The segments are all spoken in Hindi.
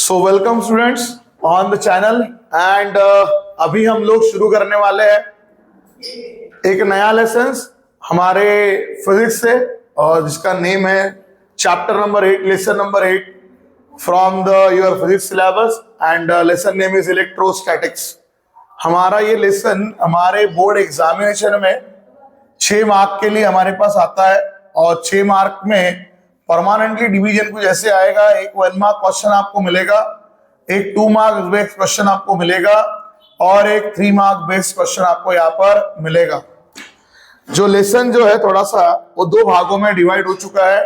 So welcome students on the channel and अभी हम लोग शुरू करने वाले हैं एक नया लेसन हमारे फिजिक्स से और जिसका नेम है chapter number 8 lesson number 8 from the your physics syllabus and lesson name is electrostatics. हमारा ये लेसन हमारे बोर्ड एग्जामिनेशन में 6 मार्क के लिए हमारे पास आता है और 6 मार्क में परमानेंटली डिवीजन को जैसे आएगा, एक 1 मार्क क्वेश्चन आपको मिलेगा, एक 2 मार्क बेस्ड क्वेश्चन आपको मिलेगा और एक 3 मार्क बेस्ड क्वेश्चन आपको यहाँ पर मिलेगा। जो लेसन जो है थोड़ा सा वो 2 भागों में डिवाइड हो चुका है।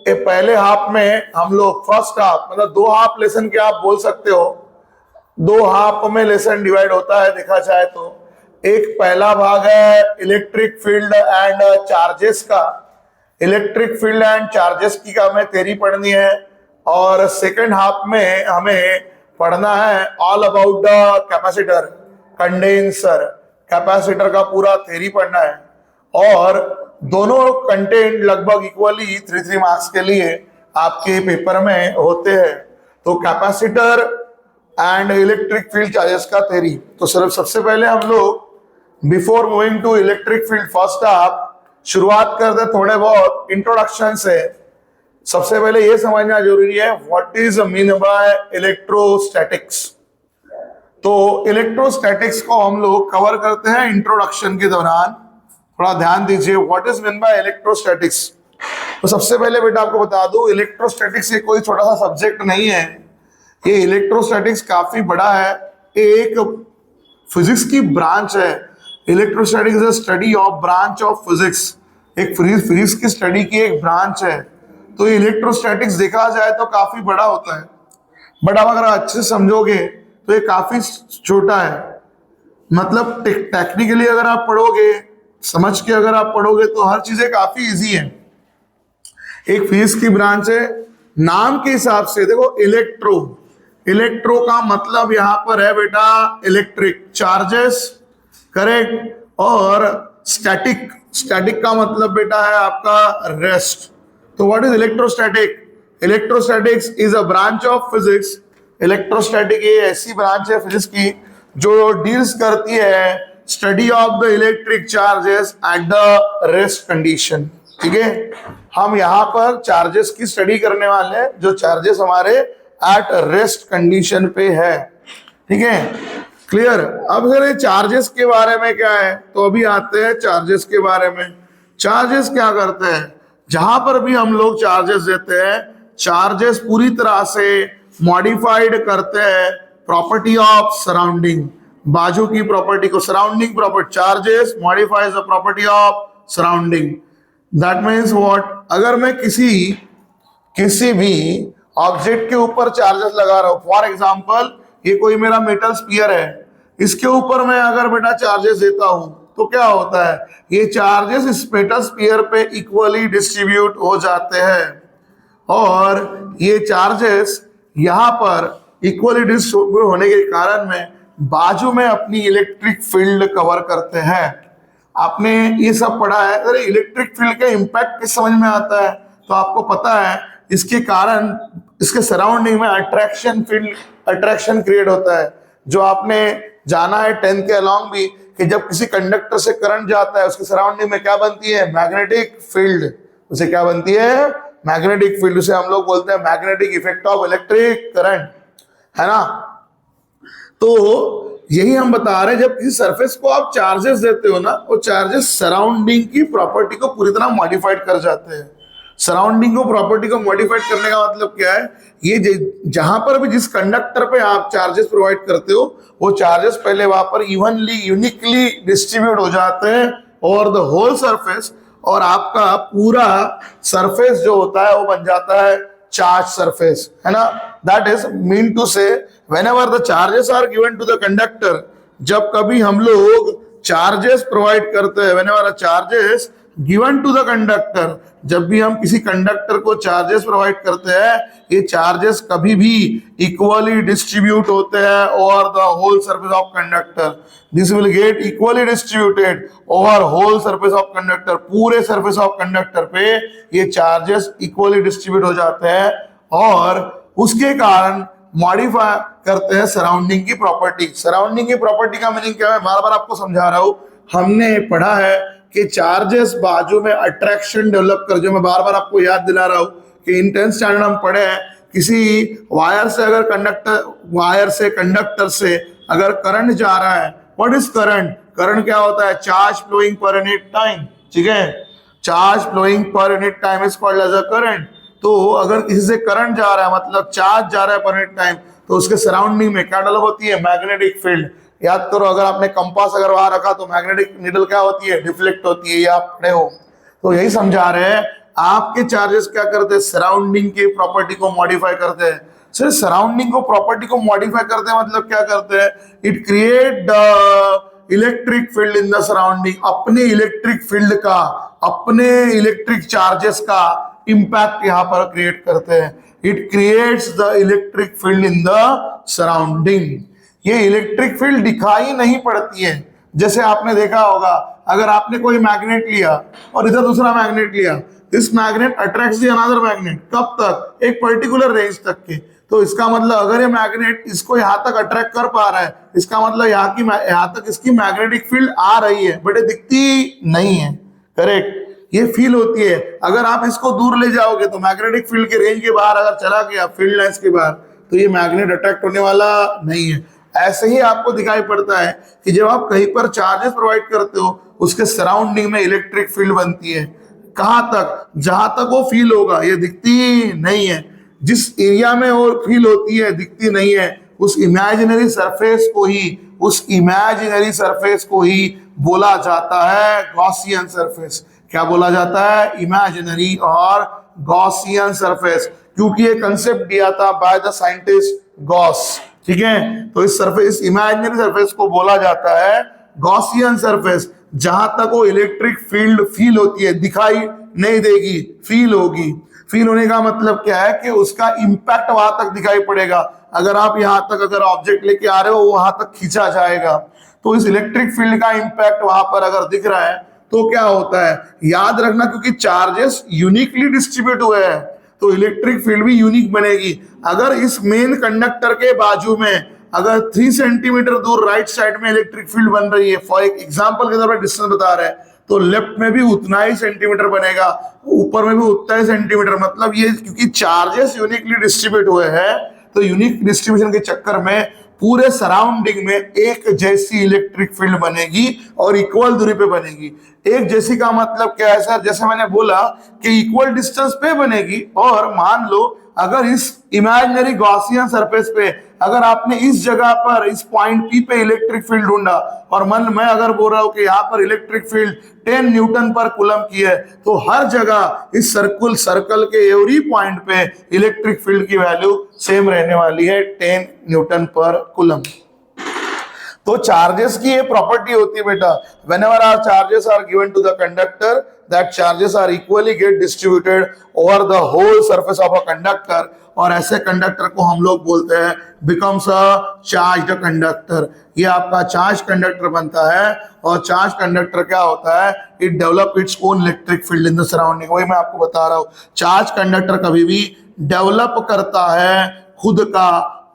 एक पहले हाफ में हम लोग फर्स्ट हाफ मतलब 2 हाफ लेसन के आप बोल सकते हो, 2 हाफ में लेसन डिवाइड होता है देखा जाए तो। एक पहला भाग है इलेक्ट्रिक फील्ड एंड चार्जेस का, इलेक्ट्रिक फील्ड एंड चार्जेस की का हमें थ्योरी पढ़नी है और सेकंड हाफ में हमें पढ़ना है all about the capacitor, condenser, capacitor का पूरा थ्योरी पढ़ना है और दोनों कंटेंट लगभग इक्वली 3 मार्क्स के लिए आपके पेपर में होते हैं। तो capacitor and electric field charges का थ्योरी। तो सिर्फ सबसे पहले हम लोग before moving to electric field first half शुरुआत करते थोड़े बहुत इंट्रोडक्शन से। सबसे पहले ये समझना जरूरी है what is mean by electrostatics. तो इलेक्ट्रोस्टैटिक्स को हम लोग कवर करते हैं इंट्रोडक्शन के दौरान। थोड़ा ध्यान दीजिए what is mean by electrostatics. तो सबसे पहले बेटा आपको बता दूं इलेक्ट्रोस्टैटिक्स ये कोई छोटा सा सब्जेक्ट नहीं है, ये इलेक्ट्रोस्टैटिक्स काफी बड़ा है, एक फिजिक्स की ब्रांच है। Electrostatics is a study of branch of physics, एक फिजिक्स की स्टडी की एक ब्रांच है। तो इलेक्ट्रोस्टैटिक्स देखा जाए तो काफी बड़ा होता है, बट आप अगर अच्छे से समझोगे तो ये काफी छोटा है। मतलब टेक्निकली अगर आप पढ़ोगे, समझ के अगर आप पढ़ोगे तो हर चीजें काफी इजी है। एक फिजिक्स की ब्रांच है, नाम के हिसाब से देखो इलेक्ट्रो, इलेक्ट्रो का मतलब यहां पर है बेटा इलेक्ट्रिक, चार्जेस करेक्ट, और स्टैटिक, स्टैटिक का मतलब बेटा है आपका रेस्ट। तो what is electrostatic? Electrostatics is a branch of physics. Electrostatic ये ऐसी ब्रांच है फिजिक्स की जो डील्स करती है study of the electric charges at the rest condition. ठीक है, हम यहाँ पर चार्जेस की स्टडी करने वाले हैं जो चार्जेस हमारे एट रेस्ट कंडीशन पे है। ठीक है, क्लियर। अब सर ये चार्जेस के बारे में क्या है, तो अभी आते हैं चार्जेस के बारे में। चार्जेस क्या करते हैं, जहां पर भी हम लोग चार्जेस देते हैं, चार्जेस पूरी तरह से मॉडिफाइड करते हैं प्रॉपर्टी ऑफ सराउंडिंग, बाजू की प्रॉपर्टी को, surrounding property. Charges modifies the property of surrounding. That means what, अगर मैं किसी भी ऑब्जेक्ट के ऊपर चार्जेस लगा रहा हूं, फॉर एग्जाम्पल ये कोई मेरा मेटल स्फीयर है, इसके ऊपर मैं अगर बेटा चार्जेस देता हूं तो क्या होता है, ये चार्जेस इस मेटल स्फीयर पे इक्वली डिस्ट्रीब्यूट हो जाते हैं और ये चार्जेस यहां पर इक्वली डिस्ट्रीब्यूट होने के कारण में बाजू में अपनी इलेक्ट्रिक फील्ड कवर करते हैं। आपने ये सब पढ़ा है। अरे इलेक्ट्रिक फील्ड का इंपैक्ट किस समझ में आता है, तो आपको पता है इसके कारण इसके सराउंडिंग में अट्रैक्शन फील्ड, अट्रैक्शन क्रिएट होता है। जो आपने जाना है 10th के अलॉन्ग भी कि जब किसी कंडक्टर से करंट जाता है उसके सराउंडिंग में क्या बनती है, मैग्नेटिक फील्ड। उसे क्या बनती है, मैग्नेटिक फील्ड। उसे हम लोग बोलते हैं magnetic effect of electric current, है ना। तो यही हम बता रहे हैं, जब किसी सरफेस को आप चार्जेस देते हो ना, वो चार्जेस सराउंडिंग की प्रॉपर्टी को पूरी तरह मॉडिफाइड कर जाते हैं। सराउंडिंग को प्रॉपर्टी को मॉडिफाइड करने का मतलब क्या है, ये जहां पर भी जिस कंडक्टर पे आप चार्जेस प्रोवाइड करते हो वो चार्जेस पहले वहां पर इवनली यूनिकली डिस्ट्रीब्यूट हो जाते हैं ओवर द होल सरफेस, और आपका पूरा सरफेस जो होता है वो बन जाता है चार्ज सरफेस, है ना। That is mean to say whenever the charges are given to the conductor, जब कभी हम लोग चार्जेस प्रोवाइड करते हैं, whenever charges given to the conductor, जब भी हम किसी कंडक्टर को चार्जेस प्रोवाइड करते हैं, ये चार्जेस कभी भी इक्वली डिस्ट्रीब्यूट होते हैं over the whole surface of conductor. This will get equally distributed over whole surface of conductor. पूरे सरफेस ऑफ कंडक्टर पे ये चार्जेस इक्वली डिस्ट्रीब्यूट हो जाते हैं और उसके कारण मॉडिफाई करते हैं सराउंडिंग की प्रॉपर्टी। सराउंडिंग की प्रॉपर्टी का मीनिंग क्या है, बार बार आपको समझा रहा हूं। हमने पढ़ा है कि चार्जेस बाजू में अट्रैक्शन डेवलप कर, जो मैं बार बार आपको याद दिला रहा हूं कि इन 10th स्टैंडर्ड हम पढ़े हैं, किसी वायर से अगर कंडक्टर से अगर करंट जा रहा है, व्हाट इज करंट? करंट क्या होता है? Charge flowing per unit time, ठीक है। Charge flowing per unit time is called as a current. तो अगर किसी से करंट जा रहा है मतलब चार्ज जा रहा है पर यूनिट टाइम, तो उसके सराउंडिंग में क्या डेवलप होती है? Magnetic field. याद करो, अगर आपने कंपास अगर वहां रखा तो मैग्नेटिक नीडल क्या होती है? डिफ्लेक्ट होती है, ये आप पढ़े हो। तो यही समझा रहे हैं, आपके चार्जेस क्या करते हैं? सराउंडिंग की प्रॉपर्टी को मॉडिफाई करते हैं। सिर्फ सराउंडिंग को प्रॉपर्टी को मॉडिफाई करते हैं मतलब क्या करते हैं? It create the electric field in the surrounding. अपने इलेक्ट्रिक फील्ड का, अपने इलेक्ट्रिक चार्जेस का इंपैक्ट यहां पर क्रिएट करते हैं। It creates the electric field in the surrounding. ये इलेक्ट्रिक फील्ड दिखाई नहीं पड़ती है। जैसे आपने देखा होगा, अगर आपने कोई मैग्नेट लिया और इधर दूसरा मैग्नेट लिया, this magnet attracts the another magnet. कब तक? एक पर्टिकुलर रेंज तक के। तो इसका मतलब अगर ये मैग्नेट इसको यहां तक अट्रैक्ट कर पा रहा है, इसका मतलब यहां तक इसकी मैग्नेटिक फील्ड आ रही है, बट ये दिखती नहीं है। करेक्ट, ये फील होती है। अगर आप इसको दूर ले जाओगे तो मैग्नेटिक फील्ड के रेंज के बाहर अगर चला गया, फील्ड लाइंस के बाहर, तो ये मैग्नेट अट्रैक्ट होने वाला नहीं है। ऐसे ही आपको दिखाई पड़ता है कि जब आप कहीं पर चार्जेस प्रोवाइड करते हो, उसके सराउंडिंग में इलेक्ट्रिक फील्ड बनती है। कहां तक? जहां तक वो फील होगा, ये दिखती नहीं है। जिस एरिया में वो फील होती है, दिखती नहीं है, उस इमेजिनरी सरफेस को ही बोला जाता है गॉसियन सरफेस। क्या बोला जाता है? इमेजिनरी और गॉसियन सरफेस, क्योंकि ये कंसेप्ट दिया था बाय द साइंटिस्ट गॉस, ठीक है। तो इस सरफेस, इमेजिनरी सरफेस को बोला जाता है गॉसियन सरफेस। जहां तक वो इलेक्ट्रिक फील्ड फील होती है, दिखाई नहीं देगी, फील होगी। फील होने का मतलब क्या है कि उसका इंपैक्ट वहां तक दिखाई पड़ेगा। अगर आप यहां तक अगर ऑब्जेक्ट लेके आ रहे हो, वहां तक खींचा जाएगा। तो इस इलेक्ट्रिक फील्ड का इंपैक्ट वहां पर अगर दिख रहा है तो क्या होता है? याद रखना, क्योंकि चार्जेस यूनिकली डिस्ट्रीब्यूट हुए हैं, तो इलेक्ट्रिक फील्ड भी यूनिक बनेगी। अगर इस मेन कंडक्टर के बाजू में अगर 3 सेंटीमीटर दूर राइट साइड में इलेक्ट्रिक फील्ड बन रही है, फॉर एग्जांपल के तौर पर डिस्टेंस बता रहे हैं, तो लेफ्ट में भी उतना ही सेंटीमीटर बनेगा, ऊपर में भी उतना ही सेंटीमीटर। मतलब ये क्योंकि चार्जेस यूनिकली डिस्ट्रीब्यूट हुए हैं, तो यूनिक डिस्ट्रीब्यूशन के चक्कर में पूरे सराउंडिंग में एक जैसी इलेक्ट्रिक फील्ड बनेगी और इक्वल दूरी पे बनेगी। एक जैसी का मतलब क्या है सर? जैसे मैंने बोला कि इक्वल डिस्टेंस पे बनेगी। और मान लो अगर इस इमेजिनरी गॉसियन सरफेस पे अगर आपने इस जगह पर इस पॉइंट पी पे इलेक्ट्रिक फील्ड ढूंढा, और मैं अगर बोल रहा हूं कि यहाँ पर इलेक्ट्रिक फील्ड 10 न्यूटन पर कूलम की है, तो हर जगह इस सर्कल के एवरी पॉइंट पे इलेक्ट्रिक फील्ड की वैल्यू सेम रहने वाली है, 10 न्यूटन पर कूलम। तो चार्जेस की ये प्रॉपर्टी होती है बेटा, whenever our charges are given to the conductor, that charges are equally get distributed over the whole surface of a conductor, और ऐसे कंडक्टर को हम लोग बोलते हैं becomes a charged conductor। ये आपका चार्ज कंडक्टर बनता है, और चार्ज कंडक्टर क्या होता है? it develop its own electric field in the surrounding। वही मैं आपको बता रहा हूं, चार्ज कंडक्टर कभी भी डेवलप करता है खुद का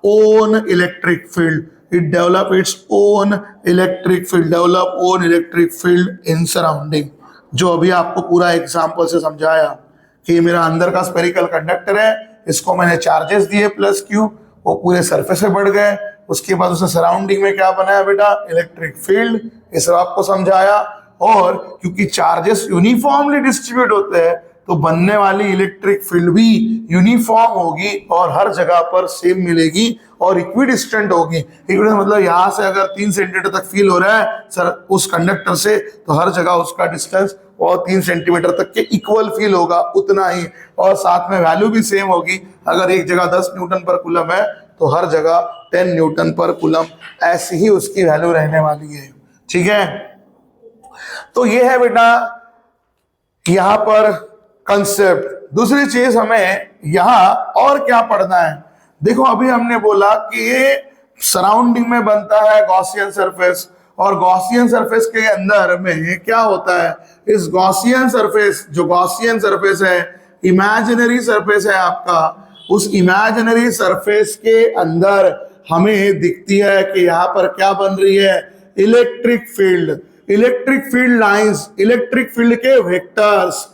own electric field. It develop its own electric field in surrounding। जो अभी आपको पूरा एग्जांपल से समझाया कि मेरा अंदर का स्फेरिकल कंडक्टर है, इसको मैंने चार्जेस दिए प्लस क्यू, वो पूरे सरफेस पे बढ़ गए। उसके बाद उसे सराउंडिंग में क्या बनाया बेटा? Electric field. ये सब आपको समझाया। और क्योंकि चार्जेस यूनिफॉर्मली डिस्ट्रीब्यूट होते हैं, तो बनने वाली इलेक्ट्रिक फील्ड भी यूनिफॉर्म होगी और हर जगह पर सेम मिलेगी और इक्विडिस्टेंट होगी। इक्विडिस्टेंट मतलब यहां से अगर 3 सेंटीमीटर तक फील हो रहा है सर उस कंडक्टर से, तो हर जगह उसका डिस्टेंस और 3 सेंटीमीटर तक के इक्वल फील होगा, उतना ही। और साथ में वैल्यू भी सेम होगी। अगर एक जगह 10 न्यूटन पर कूलम है, तो हर जगह 10 न्यूटन पर कूलम, ऐसी ही उसकी वैल्यू रहने वाली है। ठीक है, तो ये है बेटा यहां पर कंसेप्ट। दूसरी चीज हमें यहां और क्या पढ़ना है? देखो अभी हमने बोला कि ये सराउंडिंग में बनता है गॉसियन सरफेस, और गॉसियन सरफेस के अंदर में क्या होता है? इस गॉसियन सरफेस, जो गॉसियन सरफेस है, इमेजिनरी सरफेस है आपका, उस इमेजिनरी सरफेस के अंदर हमें दिखती है कि यहाँ पर क्या बन रही है, electric field. Electric field lines, electric field के वेक्टर्स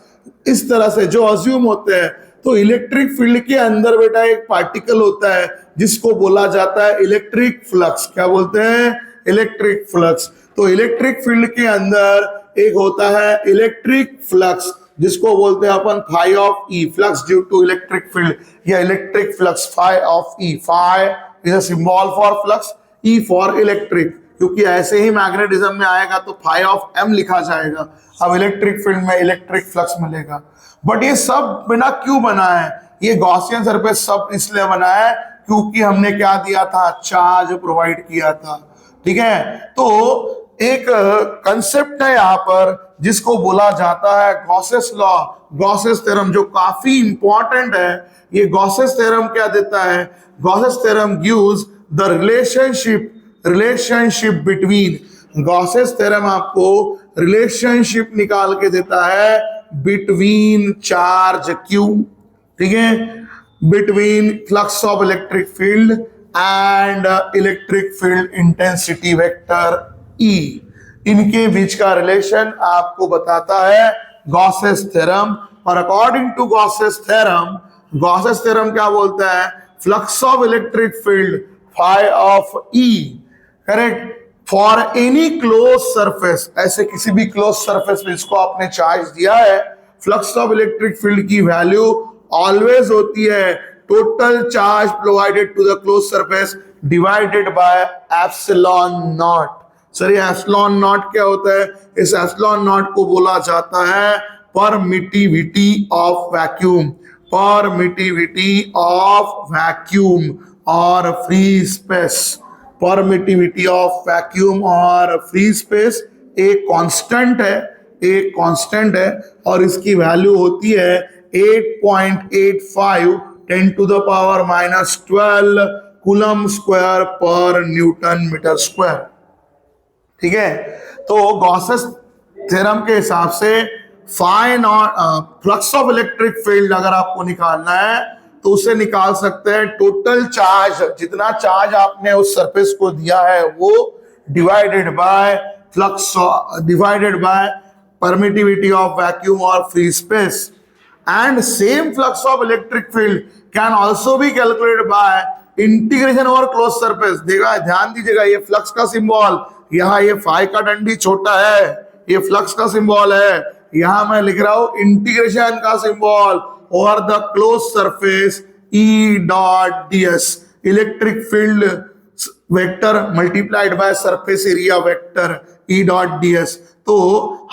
इस तरह से जो अज्यूम होते हैं। तो इलेक्ट्रिक फील्ड के अंदर बेटा एक पार्टिकल होता है जिसको बोला जाता है इलेक्ट्रिक फ्लक्स। क्या बोलते हैं, इलेक्ट्रिक फ्लक्स। तो इलेक्ट्रिक फील्ड के अंदर एक होता है इलेक्ट्रिक फ्लक्स जिसको बोलते हैं अपन phi of E, flux due to electric field या electric flux phi of E. Phi is a symbol for flux, E for electric, क्योंकि ऐसे ही मैग्नेटिज्म में आएगा तो फाई ऑफ एम लिखा जाएगा। अब इलेक्ट्रिक फील्ड में इलेक्ट्रिक फ्लक्स मिलेगा। बट ये सब बिना क्यों बना है, ये गॉसियन सरफेस सब इसलिए बना है क्योंकि हमने क्या दिया था, चार्ज प्रोवाइड किया था। ठीक है, तो एक कंसेप्ट है यहाँ पर जिसको बोला जाता है गॉसेस लॉ, गॉसेस थ्योरम, जो काफी इंपॉर्टेंट है। ये गॉसेस थ्योरम क्या देता है, Gauss's theorem gives the relationship between, Gauss's theorem आपको रिलेशनशिप निकाल के देता है बिटवीन चार्ज Q, ठीक है, between flux of electric field and electric field intensity vector E। इनके बीच का रिलेशन आपको बताता है गॉसेस थ्योरम। और अकॉर्डिंग टू गॉसेस थ्योरम क्या बोलता है, flux of electric field phi of E, correct, for any close surface, ऐसे किसी भी क्लोज सरफेस पे जिसको आपने चार्ज दिया है, फ्लक्स ऑफ इलेक्ट्रिक फील्ड की वैल्यू ऑलवेज होती है total charge provided to the close surface divided by epsilon naught. Sir ये एप्सिलॉन नॉट क्या होता है, इस एप्सिलॉन नॉट को बोला जाता है permittivity of vacuum, permittivity of vacuum और free space. Permittivity of vacuum और फ्री स्पेस एक कांस्टेंट है, और इसकी वैल्यू होती है 8.85 10 to the power -12 coulomb square per newton metre square. ठीक है, तो गॉसेस थ्योरम के हिसाब से phi naught flux of electric field अगर आपको निकालना है तो उसे निकाल सकते हैं टोटल चार्ज, जितना चार्ज आपने उस सरफेस को दिया है वो divided by flux, divided by permittivity of vacuum और free space. And same flux of electric field can also be calculated by integration over close surface. देखा, ध्यान दीजिएगा, ये फ्लक्स का सिंबल, यहाँ ये फाई का डंडी छोटा है, ये फ्लक्स का सिंबल है, यहां मैं लिख रहा हूं इंटीग्रेशन का symbol over the close surface E dot ds, electric field vector multiplied by surface area vector E dot ds। तो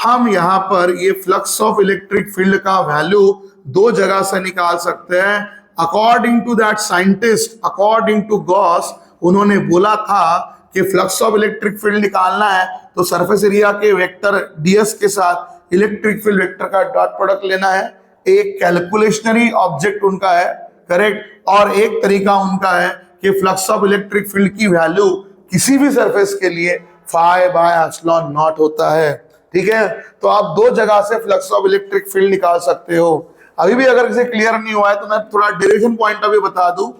हम यहां पर ये फ्लक्स ऑफ इलेक्ट्रिक फील्ड का वैल्यू दो जगह से निकाल सकते हैं। According to that scientist, according to Gauss, उन्होंने बोला था कि फ्लक्स ऑफ इलेक्ट्रिक फील्ड निकालना है तो सरफेस एरिया के वेक्टर ds के साथ इलेक्ट्रिक फील्ड वेक्टर का डॉट प्रोडक्ट लेना है। एक कैलकुलेशनरी ऑब्जेक्ट उनका है, करेक्ट, और एक तरीका उनका है कि फ्लक्स ऑफ इलेक्ट्रिक फील्ड की वैल्यू किसी भी सरफेस के लिए फाई बाय एप्सिलॉन नॉट होता है। ठीक है, तो आप दो जगह से फ्लक्स ऑफ इलेक्ट्रिक फील्ड निकाल सकते हो। अभी भी अगर किसी क्लियर नहीं हुआ है तो मैं थोड़ा डेरिवेशन पॉइंट अभी बता दूं।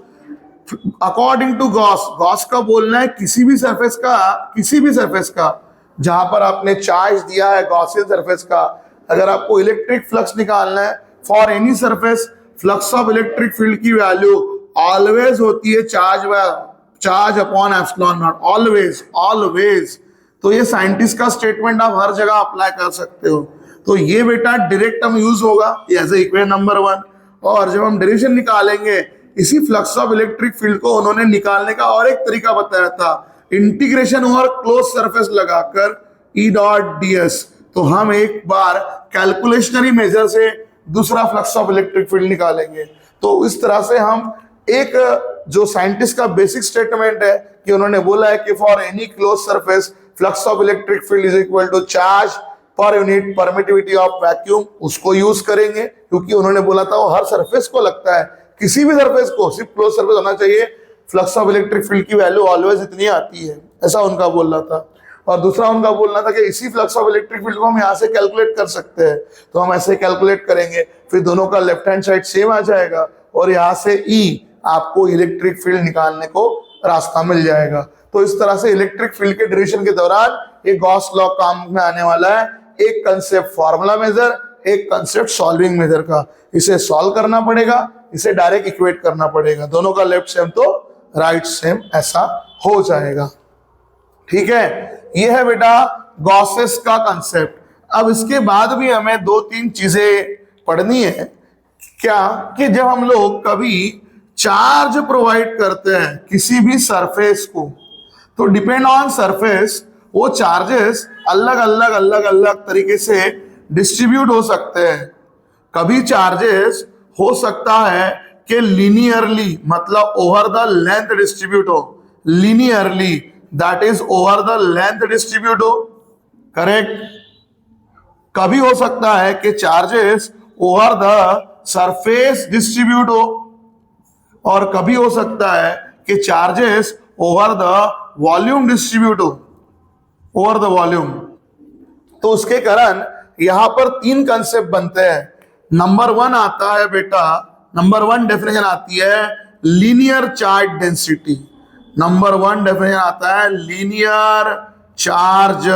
अकॉर्डिंग टू गॉस का बोलना है किसी भी सरफेस का जहां पर आपने चार्ज दिया है गॉसियन सरफेस का, अगर आपको इलेक्ट्रिक फ्लक्स निकालना है for any surface, flux of electric field की वैल्यू ऑलवेज होती है charge upon epsilon not, always. तो ये साइंटिस्ट का स्टेटमेंट आप हर जगह अप्लाई कर सकते हो। तो ये बेटा डायरेक्ट हम यूज होगा एज इक्वेशन नंबर 1। और जब हम डेरिवेशन निकालेंगे इसी फ्लक्स ऑफ इलेक्ट्रिक फील्ड को उन्होंने निकालने का और एक तरीका बताया था, इंटीग्रेशन ओवर क्लोज सरफेस लगाकर E डॉट ds। तो हम एक बार कैलकुलेशनरी मेजर से दूसरा फ्लक्स ऑफ इलेक्ट्रिक फील्ड निकालेंगे। तो इस तरह से हम एक जो साइंटिस्ट का बेसिक स्टेटमेंट है कि उन्होंने बोला है कि for any close surface flux of electric field is equal to charge per unit permittivity of vacuum, उसको यूज करेंगे क्योंकि उन्होंने बोला था वो हर सरफेस को लगता है, किसी भी सरफेस को, सिर्फ क्लोज सरफेस होना चाहिए, फ्लक्स ऑफ इलेक्ट्रिक फील्ड की वैल्यू ऑलवेज इतनी आती है, ऐसा उनका बोलना था। और दूसरा उनका बोलना था कि इसी फ्लक्स ऑफ इलेक्ट्रिक फील्ड को हम यहाँ से कैलकुलेट कर सकते हैं, तो हम ऐसे कैलकुलेट करेंगे, फिर दोनों का लेफ्ट हैंड साइड सेम आ जाएगा और यहाँ से E आपको इलेक्ट्रिक फील्ड निकालने को रास्ता मिल जाएगा। तो इस तरह से इलेक्ट्रिक फील्ड के ड्यूरेशन के दौरान ये गॉस लॉ काम में आने वाला है। एक कंसेप्ट फॉर्मूला मेजर, एक कंसेप्ट सॉल्विंग मेजर का। इसे सॉल्व करना पड़ेगा, इसे डायरेक्ट इक्वेट करना पड़ेगा। दोनों का लेफ्ट सेम तो राइट सेम ऐसा हो जाएगा। ठीक है, ये है बेटा गॉसेस का कंसेप्ट। अब इसके बाद भी हमें दो तीन चीजें पढ़नी है। क्या कि जब हम लोग कभी चार्ज प्रोवाइड करते हैं किसी भी सरफेस को, तो डिपेंड ऑन सरफेस वो चार्जेस अलग अलग तरीके से डिस्ट्रीब्यूट हो सकते हैं। कभी चार्जेस हो सकता है कि लीनियरली, मतलब ओवर द लेंथ डिस्ट्रीब्यूट हो, linearly that is over the length distribute हो, करेक्ट। कभी हो सकता है कि charges over the surface distribute हो, और कभी हो सकता है कि charges over the volume distribute हो, ओवर द वॉल्यूम। तो उसके कारण यहां पर तीन कंसेप्ट बनते हैं। नंबर वन आता है बेटा, नंबर वन डेफिनेशन आती है linear charge density. Number one definition आता है लीनियर चार्ज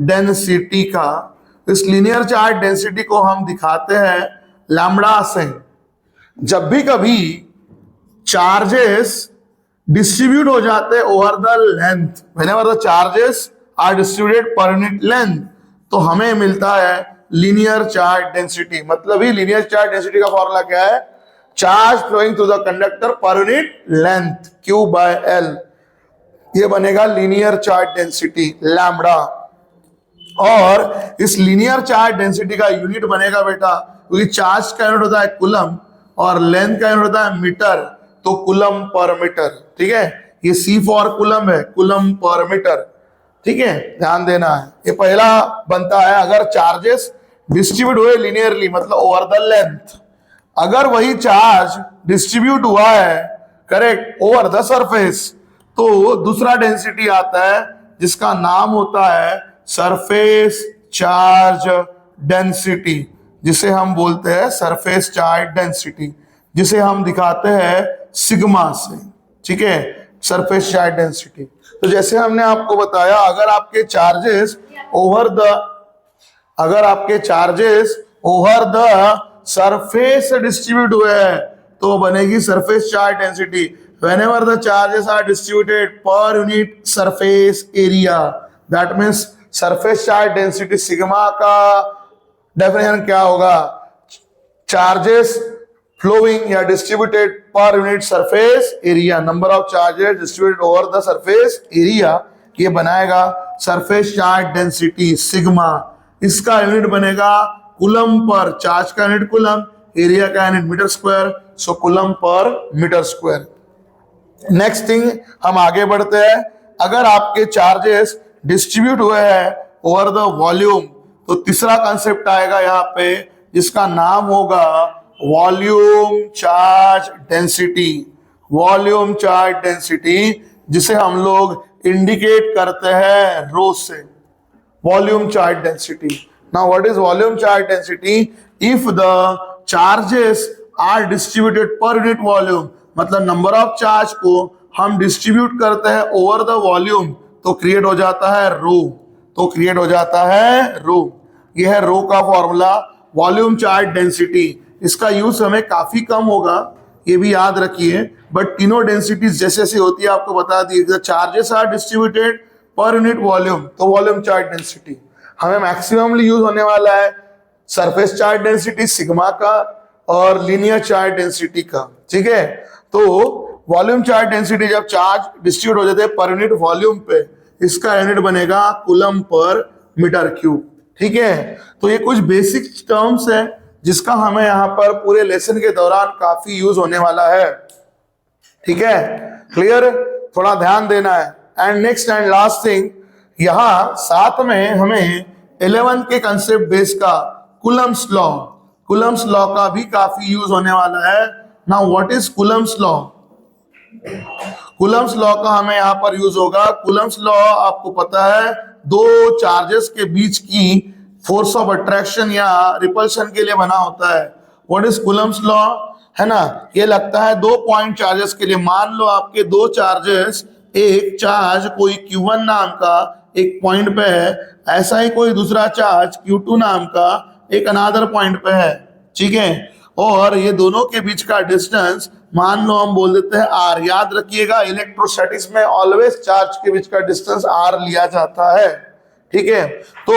डेंसिटी का। इस लीनियर चार्ज डेंसिटी को हम दिखाते हैं लैम्बडा से। जब भी कभी चार्जेस डिस्ट्रीब्यूट हो जाते हैं over the length, whenever the charges are distributed per unit length, तो हमें मिलता है लीनियर चार्ज डेंसिटी। मतलब ही लीनियर चार्ज डेंसिटी का फॉर्मूला क्या है, charge flowing through the conductor per unit length Q by L। ये बनेगा लीनियर चार्ज डेंसिटी लैम्बडा। और इस लीनियर चार्ज डेंसिटी का यूनिट बनेगा बेटा, क्योंकि चार्ज का यूनिट होता है कूलम और लेंथ का यूनिट होता है मीटर, तो कूलम पर मीटर। ठीक है, ये C फॉर कूलम है, कूलम पर मीटर। ठीक है, ध्यान देना है। ये पहला बनता है अगर चार्जेस डिस्ट्रीब्यूट हुए लीनियरली, मतलब ओवर द लेंथ। अगर वही चार्ज डिस्ट्रीब्यूट हुआ है, करेक्ट, ओवर द सरफेस, तो दूसरा डेंसिटी आता है जिसका नाम होता है सरफेस चार्ज डेंसिटी, जिसे हम बोलते हैं सरफेस चार्ज डेंसिटी, जिसे हम दिखाते हैं सिग्मा से। ठीक है, सरफेस चार्ज डेंसिटी। तो जैसे हमने आपको बताया, अगर आपके charges over the surface distribute हुए हैं तो बनेगी surface charge density. Whenever the charges are distributed per unit surface area, that means surface charge density sigma का डेफिनेशन क्या होगा, चार्जेस फ्लोइंग या distributed per unit surface area, number of charges distributed over the surface area, ये बनाएगा सरफेस चार्ज डेंसिटी सिग्मा। इसका यूनिट बनेगा कूलम पर, चार्ज का यूनिट कूलम, एरिया का unit metre square, so coulomb पर मीटर स्क्वायर। नेक्स्ट थिंग, हम आगे बढ़ते हैं। अगर आपके चार्जेस डिस्ट्रीब्यूट हुए हैं ओवर द वॉल्यूम, तो तीसरा कंसेप्ट आएगा यहाँ पे जिसका नाम होगा volume charge density. Volume charge density, जिसे हम लोग इंडिकेट करते हैं रो से, volume charge density. Now what is volume charge density? If the charges are distributed per unit volume, मतलब नंबर ऑफ चार्ज को हम डिस्ट्रीब्यूट करते हैं ओवर द वॉल्यूम, तो क्रिएट हो जाता है रो, तो क्रिएट हो जाता है रो। यह है रो का फॉर्मूला, वॉल्यूम चार्ज डेंसिटी। इसका यूज हमें काफी कम होगा, ये भी याद रखिए, बट तीनों डेंसिटीज जैसे जैसे होती है आपको बता दी। Charges are distributed per unit volume, तो वॉल्यूम चार्ज डेंसिटी। हमें मैक्सिममली यूज होने वाला है सरफेस चार्ज डेंसिटी सिग्मा का और लीनियर चार्ज डेंसिटी का। ठीक है, तो वॉल्यूम चार्ज डेंसिटी जब चार्ज डिस्ट्रीब्यूट हो जाते हैं पर यूनिट वॉल्यूम पे, इसका यूनिट बनेगा कूलम पर मीटर क्यूब। ठीक है, तो ये कुछ बेसिक टर्म्स है जिसका हमें यहाँ पर पूरे लेसन के दौरान काफी यूज होने वाला है। ठीक है, क्लियर? थोड़ा ध्यान देना है। And next and last thing, यहाँ साथ में हमें 11 के कंसेप्ट बेस का कूलम्स लॉ का भी काफी यूज होने वाला है। Now what is Coulomb's law? Coulomb's law का हमें यहाँ पर यूज होगा। कूलम्स लॉ आपको पता है दो चार्जेस के बीच की फोर्स ऑफ अट्रैक्शन या रिपल्शन के लिए बना होता है। What is Coulomb's law? है ना, ये लगता है 2 पॉइंट चार्जेस के लिए। मान लो आपके 2 चार्जेस, एक चार्ज कोई Q1 नाम का एक पॉइंट पे है, ऐसा ही कोई दूसरा चार्ज Q2 नाम का एक अनादर पॉइंट पे है, ठीक है। और ये दोनों के बीच का डिस्टेंस मान लो हम बोल देते हैं r। याद रखिएगा इलेक्ट्रोस्टैटिक्स में ऑलवेज चार्ज के बीच का डिस्टेंस r लिया जाता है, ठीक है। तो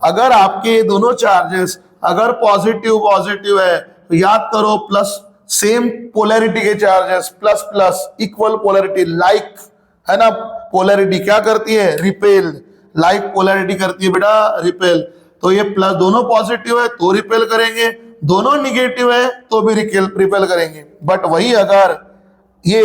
अगर आपके दोनों चार्जेस अगर पॉजिटिव पॉजिटिव है तो याद करो प्लस, सेम पोलैरिटी के charges plus plus equal polarity, like है ना, पोलैरिटी क्या करती है, रिपेल, लाइक पोलैरिटी करती है बेटा रिपेल। तो ये प्लस दोनों पॉजिटिव है तो रिपेल करेंगे, दोनों निगेटिव है तो भी रिपेल करेंगे। बट वही अगर ये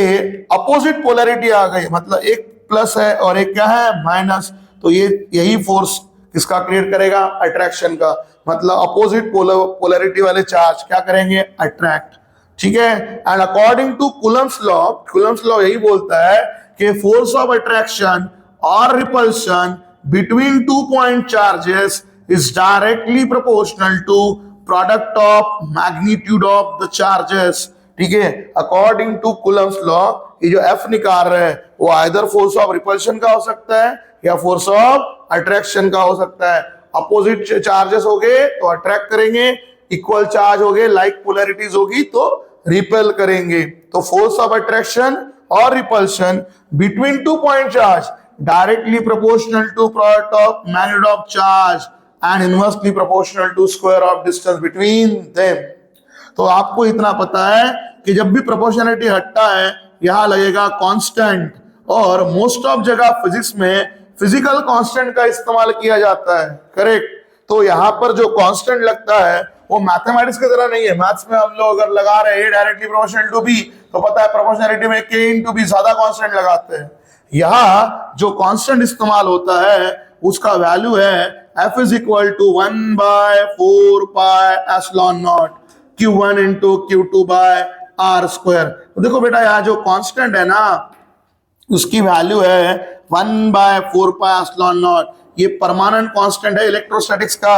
अपोजिट पोलैरिटी आ गई, मतलब एक प्लस है और एक क्या है माइनस, तो ये यही फोर्स किसका क्रिएट करेगा, अट्रैक्शन का। मतलब अपोजिट पोलैरिटी वाले चार्ज क्या करेंगे, अट्रैक्ट, ठीक है। And according to Coulomb's law यही बोलता है कि फोर्स ऑफ अट्रैक्शन और repulsion between 2 point charges is directly proportional to product of magnitude of the charges, ठीक है। अकॉर्डिंग टू कूलम्स लॉ ये जो F निकाल रहे हैं वो आइदर फोर्स ऑफ रिपल्शन का हो सकता है या फोर्स ऑफ अट्रैक्शन का हो सकता है। अपोजिट चार्जेस हो गए तो अट्रैक्ट करेंगे, इक्वल चार्ज हो गए, लाइक पोलैरिटीज होगी तो रिपेल करेंगे। तो फोर्स ऑफ अट्रैक्शन और repulsion between 2 point charge directly proportional to product of magnitude of charge and inversely proportional to square of distance between them. तो आपको इतना पता है कि जब भी प्रोपोर्शनलिटी हटता है यहां लगेगा कांस्टेंट, और मोस्ट ऑफ जगह फिजिक्स में फिजिकल कांस्टेंट का इस्तेमाल किया जाता है, करेक्ट। तो यहाँ पर जो कांस्टेंट लगता है वो मैथमेटिक्स की तरह नहीं है। मैथ्स में हम लोग अगर लगा रहे हैं डायरेक्टली प्रोपोर्शनल टू बी तो पता है प्रोपोर्शनलिटी में k इंटू बी ज्यादा कांस्टेंट लगाते हैं। यहाँ जो कांस्टेंट इस्तेमाल होता है उसका वैल्यू है F is equal to 1/4 pi epsilon naught Q1 into Q2 by R square. तो देखो बेटा यहाँ जो कांस्टेंट है ना उसकी वैल्यू है 1/4 पाई एप्सिलॉन नॉट। ये परमानेंट कांस्टेंट है इलेक्ट्रोस्टैटिक्स का,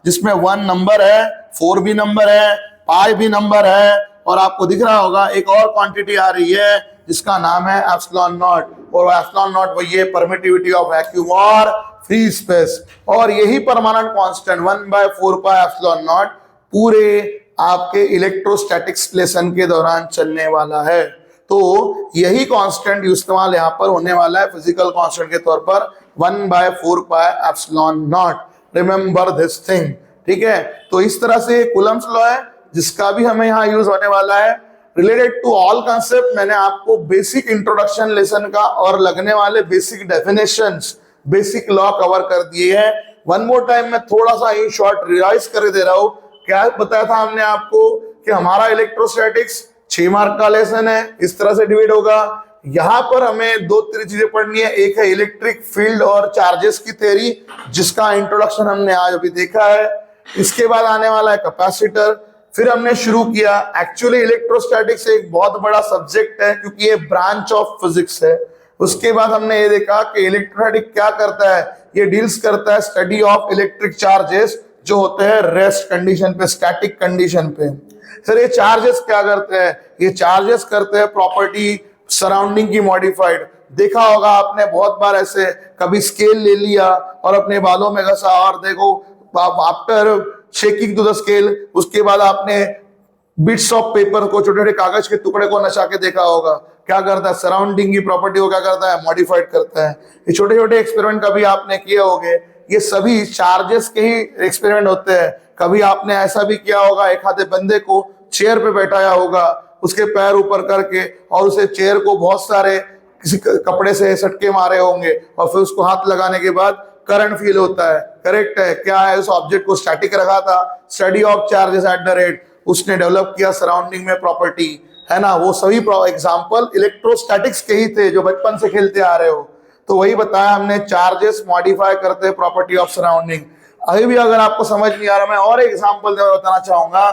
जिसमें 1 नंबर है, 4 भी नंबर है, पाई भी नंबर है, और आपको दिख रहा होगा एक और क्वांटिटी आ रही है जिसका नाम है एप्सिलॉन नॉट, और एप्सिलॉन नॉट वही है परमिटिविटी ऑफ वैक्यूम और फ्री स्पेस। और यही permanent constant 1/4 pi epsilon not पूरे आपके इलेक्ट्रोस्टैटिक्स लेसन के दौरान चलने वाला है। तो यही कांस्टेंट इस्तेमाल यहाँ पर होने वाला है फिजिकल कांस्टेंट के तौर पर 1/4 pi epsilon not. Remember this thing, ठीक है। तो इस तरह से कूलम्स लॉ है जिसका भी हमें यहाँ यूज होने वाला है। रिलेटेड टू ऑल कंसेप्ट मैंने आपको बेसिक इंट्रोडक्शन लेसन का और लगने वाले basic definitions, basic law cover कर दिए हैं। वन मोर टाइम मैं थोड़ा सा इन शॉर्ट रिवाइज कर दे रहा हूं। क्या बताया था हमने आपको कि हमारा इलेक्ट्रोस्टैटिक्स 6 मार्क का लेसन है, इस तरह से डिवाइड होगा। यहां पर हमें 2-3 चीजें पढ़नी है। एक है इलेक्ट्रिक फील्ड और चार्जेस की थ्योरी, जिसका इंट्रोडक्शन हमने आज अभी देखा है। इसके बाद आने वाला है कैपेसिटर। फिर हमने शुरू किया, एक्चुअली इलेक्ट्रोस्टैटिक्स एक बहुत बड़ा सब्जेक्ट है क्योंकि ये ब्रांच ऑफ फिजिक्स है। उसके बाद हमने ये देखा कि इलेक्ट्रोस्टैटिक क्या करता है, ये डील्स करता है स्टडी ऑफ इलेक्ट्रिक चार्जेस जो होते हैं रेस्ट कंडीशन पे, स्टैटिक कंडीशन पे। सर ये चार्जेस क्या करते हैं, ये चार्जेस करते हैं प्रॉपर्टी सराउंडिंग की मॉडिफाइड। देखा होगा आपने बहुत बार ऐसे, कभी स्केल ले लिया और अपने बालों में घसा और देखो after shaking to the scale, उसके बाद आपने बिट्स ऑफ पेपर को, छोटे छोटे कागज के टुकड़े को नचा के देखा होगा। क्या करता है, सराउंडिंग की प्रॉपर्टी को क्या करता है, मॉडिफाइड करता है। ये छोटे छोटे एक्सपेरिमेंट कभी आपने किए होंगे, ये सभी चार्जेस के ही एक्सपेरिमेंट होते हैं। कभी आपने ऐसा भी किया होगा, एक आधे बंदे को चेयर पे बैठाया होगा, उसके पैर ऊपर करके, और उसे चेयर को बहुत सारे किसी कपड़े से सटके मारे होंगे, और फिर उसको हाथ लगाने के बाद करंट फील होता है। करेक्ट है, क्या है, उस ऑब्जेक्ट को स्टैटिक रखा था, study of charges at the rate, उसने डेवलप किया सराउंडिंग में प्रॉपर्टी, है ना। वो सभी एग्जांपल इलेक्ट्रोस्टैटिक्स के ही थे जो बचपन से खेलते आ रहे हो। तो वही बताया हमने, चार्जेस मॉडिफाई करते हैं प्रॉपर्टी ऑफ सराउंडिंग। अभी भी अगर आपको समझ नहीं आ रहा, मैं और एग्जांपल बताना चाहूंगा।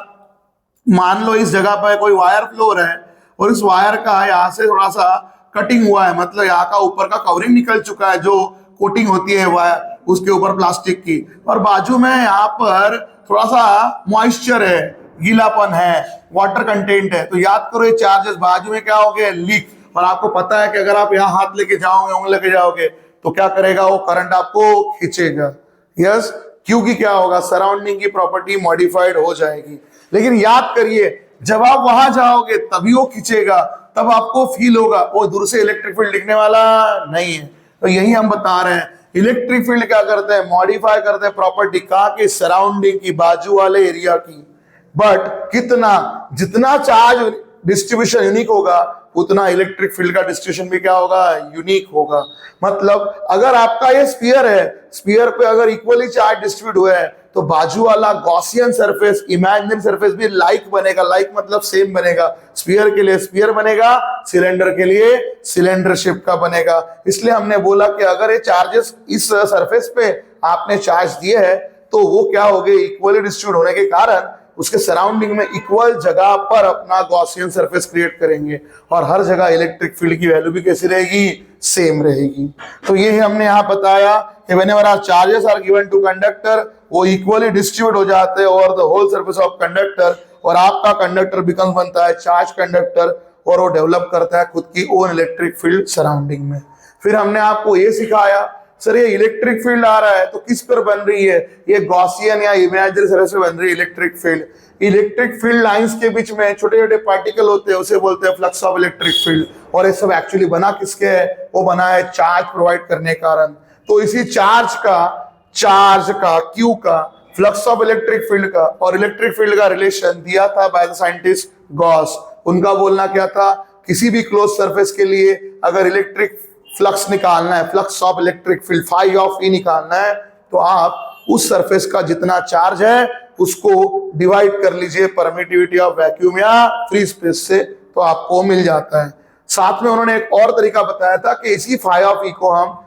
मान लो इस जगह पर कोई वायर फ्लो है और इस वायर का यहाँ से थोड़ा सा कटिंग हुआ है, मतलब यहाँ का ऊपर का कवरिंग निकल चुका है, जो कोटिंग होती है वायर उसके ऊपर प्लास्टिक की, और बाजू में यहाँ पर थोड़ा सा मॉइस्चर है, गीलापन है, वाटर कंटेंट है, तो याद करो ये चार्जेस बाजू में क्या हो गए, लीक। और आपको पता है कि अगर आप यहाँ हाथ लेके जाओगे, उंगली लेके जाओगे, तो क्या करेगा, वो करंट आपको खींचेगा। यस, क्योंकि क्या होगा, सराउंडिंग की प्रॉपर्टी मॉडिफाइड हो जाएगी। लेकिन याद करिए, जब आप वहां जाओगे तभी वो खींचेगा, तब आपको फील होगा, वो दूर से इलेक्ट्रिक फील्ड दिखने वाला नहीं है। तो यही हम बता रहे हैं, इलेक्ट्रिक फील्ड क्या करते हैं, मॉडिफाई करते हैं प्रॉपर्टी का कि सराउंडिंग की, बाजू वाले एरिया की। बट कितना, जितना चार्ज डिस्ट्रीब्यूशन यूनिक होगा, उतना इलेक्ट्रिक फील्ड का डिस्ट्रीब्यूशन भी क्या होगा, यूनिक होगा। मतलब अगर आपका ये स्फीयर है, स्फीयर पे अगर इक्वली चार्ज डिस्ट्रीब्यूट हुआ है, तो बाजू वाला गॉसियन सरफेस, इमेजिनरी सरफेस भी लाइक बनेगा। लाइक मतलब सेम बनेगा। स्फीयर के लिए स्फीयर बनेगा, सिलेंडर के लिए सिलेंडर शेप का बनेगा। इसलिए हमने बोला कि अगर ये चार्जेस इस सरफेस पे आपने चार्ज दिए है, तो वो क्या हो गए, इक्वली डिस्ट्रीब्यूट होने के कारण उसके सराउंडिंग में इक्वल जगह पर अपना गॉसियन सरफेस क्रिएट करेंगे, और हर जगह इलेक्ट्रिक फील्ड की वैल्यू भी कैसी रहेगी, सेम रहेगी। तो ये हमने यहाँ बताया कि whenever our charges are given to conductor, वो इक्वली डिस्ट्रीब्यूट हो जाते हैं over the whole surface of conductor, और आपका कंडक्टर बिकम्स बनता है चार्ज कंडक्टर, और वो डेवलप करता है खुद की ओन इलेक्ट्रिक फील्ड सराउंडिंग में। फिर हमने आपको ये सिखाया, सर ये इलेक्ट्रिक फील्ड आ रहा है तो किस पर बन रही है, ये गॉसियन या इमेजिनरी सरफेस पे बन रही है electric field. Electric field lines के बीच में छोटे छोटे पार्टिकल होते हैं, उसे बोलते हैं फ्लक्स ऑफ इलेक्ट्रिक फील्ड। और ये सब एक्चुअली बना किसके है, वो बना है चार्ज प्रोवाइड करने के कारण। तो इसी चार्ज का क्यू का, फ्लक्स ऑफ इलेक्ट्रिक फील्ड का और इलेक्ट्रिक फील्ड का रिलेशन दिया था बाय द साइंटिस्ट गॉस। उनका बोलना क्या था, किसी भी क्लोज सरफेस के लिए अगर इलेक्ट्रिक फ्लक्स निकालना है, flux of electric field phi of E निकालना है, तो आप उस सरफेस का जितना चार्ज है उसको डिवाइड कर लीजिए परमिटिविटी ऑफ वैक्यूम या फ्री स्पेस से, तो आपको मिल जाता है। साथ में उन्होंने एक और तरीका बताया था कि इसी फाई ऑफ ई को हम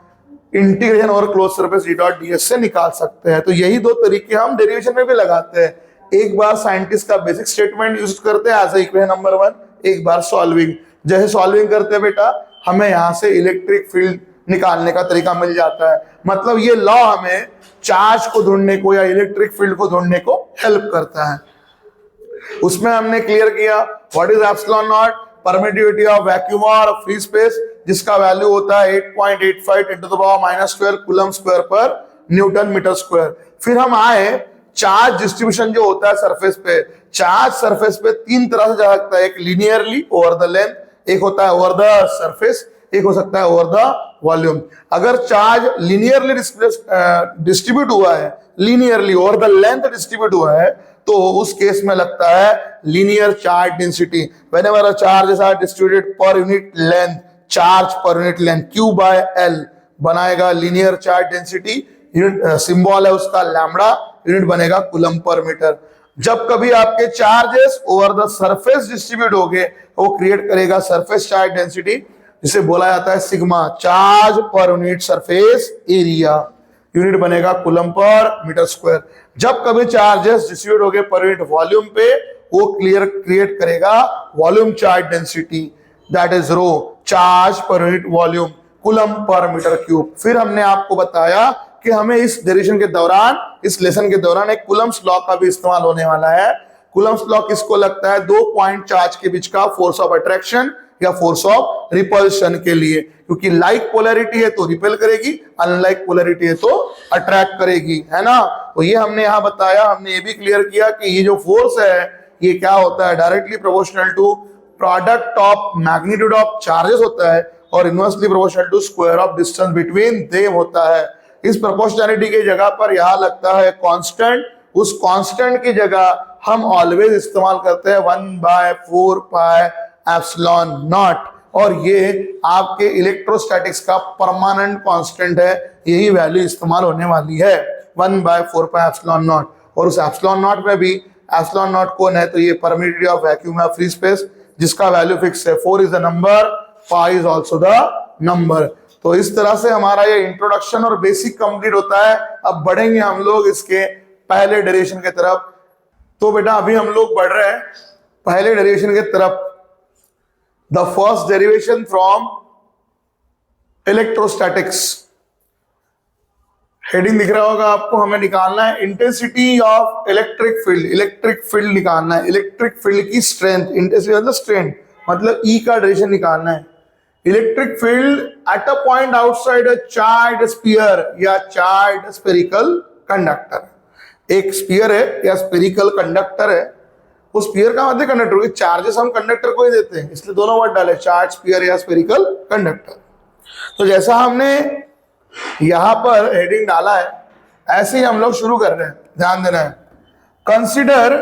इंटीग्रेशन और close surface E dot D S से निकाल सकते हैं। तो यही दो तरीके हम डेरिवेशन में भी लगाते हैं। एक बार साइंटिस्ट का बेसिक स्टेटमेंट यूज करते हैं एज इक्वेशन नंबर 1, एक बार सॉल्विंग। जैसे सॉल्विंग करते हैं बेटा, हमें यहां से इलेक्ट्रिक फील्ड निकालने का तरीका मिल जाता है। मतलब ये लॉ हमें चार्ज को ढूंढने को या इलेक्ट्रिक फील्ड को ढूंढने को हेल्प करता है। उसमें हमने क्लियर किया what is epsilon not, permittivity of vacuum और फ्री स्पेस, जिसका वैल्यू होता है 8.85 × 10⁻² coulomb square per newton metre square. फिर हम आए चार्ज डिस्ट्रीब्यूशन जो होता है सरफेस पे। चार्ज सरफेस पे तीन तरह से जा सकता है, एक लीनियरली ओवर द लेंथ, एक होता है ओवर द सरफेस, एक हो सकता है ओवर द वॉल्यूम। अगर चार्ज लीनियरली डिस्ट्रीब्यूट हुआ है, linearly over the length distribute हुआ है, तो उस केस में लगता है linear charge density. Whenever a charges are distributed per unit length, charge per unit length Q/L बनाएगा linear charge density. Unit symbol है उसका लैम्बडा, यूनिट बनेगा कूलम पर मीटर। जब कभी आपके charges over the surface distribute हो गए, वो क्रिएट करेगा सरफेस चार्ज डेंसिटी, जिसे बोला जाता है sigma, charge per unit surface area, unit बनेगा कूलम पर मीटर स्क्वायर। जब कभी चार्जेस डिस्ट्रीब्यूट हो गए पर यूनिट वॉल्यूम पे, वो क्रिएट करेगा volume charge density, that is rho, charge per unit volume coulomb पर मीटर क्यूब। फिर हमने आपको बताया कि हमें इस डेरिवेशन के दौरान, इस लेसन के दौरान एक कूलम्स लॉ का भी इस्तेमाल होने वाला है। कूलम्स लॉ किसको लगता है, दो पॉइंट चार्ज के बीच का फोर्स ऑफ अट्रैक्शन या फोर्स ऑफ रिपल्शन के लिए, क्योंकि लाइक पोलैरिटी है तो रिपेल करेगी, अनलाइक पोलैरिटी है तो अट्रैक्ट करेगी, है ना। तो ये हमने यहाँ बताया। हमने ये भी क्लियर किया कि ये जो फोर्स है ये क्या होता है, directly proportional to product of magnitude of charges होता है, और inversely proportional to square of distance between them होता है। इस प्रोपोर्शनैलिटी की जगह पर यहाँ लगता है कांस्टेंट, उस कांस्टेंट की जगह हम ऑलवेज इस्तेमाल करते हैं 1/4 पाई एप्सिलॉन नॉट, और ये आपके इलेक्ट्रोस्टैटिक्स का परमानेंट कांस्टेंट है। यही वैल्यू इस्तेमाल होने वाली है 1/4 पाई एप्सिलॉन नॉट। और उस एप्सिलॉन नॉट में भी एप्सिलॉन नॉट कौन है, तो ये परमिटिविटी ऑफ वैक्यूम है फ्री स्पेस, जिसका वैल्यू फिक्स है। 4 is the number, pi is also the number. तो इस तरह से हमारा ये इंट्रोडक्शन और बेसिक कंप्लीट होता है। अब बढ़ेंगे हम लोग इसके पहले डेरिवेशन के तरफ। तो बेटा अभी हम लोग बढ़ रहे हैं पहले डेरिवेशन के तरफ, the first derivation from electrostatics. Heading दिख रहा होगा आपको, हमें निकालना है intensity of electric field. Electric field निकालना है, इलेक्ट्रिक फील्ड की स्ट्रेंथ, इंटेंसिटी मतलब स्ट्रेंथ, मतलब ई का डायरेक्शन निकालना है। Electric field at a point outside a charged sphere या चार्ज्ड स्फेरिकल कंडक्टर। एक स्फीयर है या स्फेरिकल कंडक्टर है, वो स्फीयर का मतलब कंडक्टर, क्योंकि चार्जेस हम कंडक्टर को ही देते हैं, इसलिए दोनों वर्ड डाले, चार्ज स्फीयर या स्फेरिकल कंडक्टर। तो जैसा हमने यहां पर हेडिंग डाला है, ऐसे ही हम लोग शुरू कर रहे हैं, ध्यान देना है। कंसिडर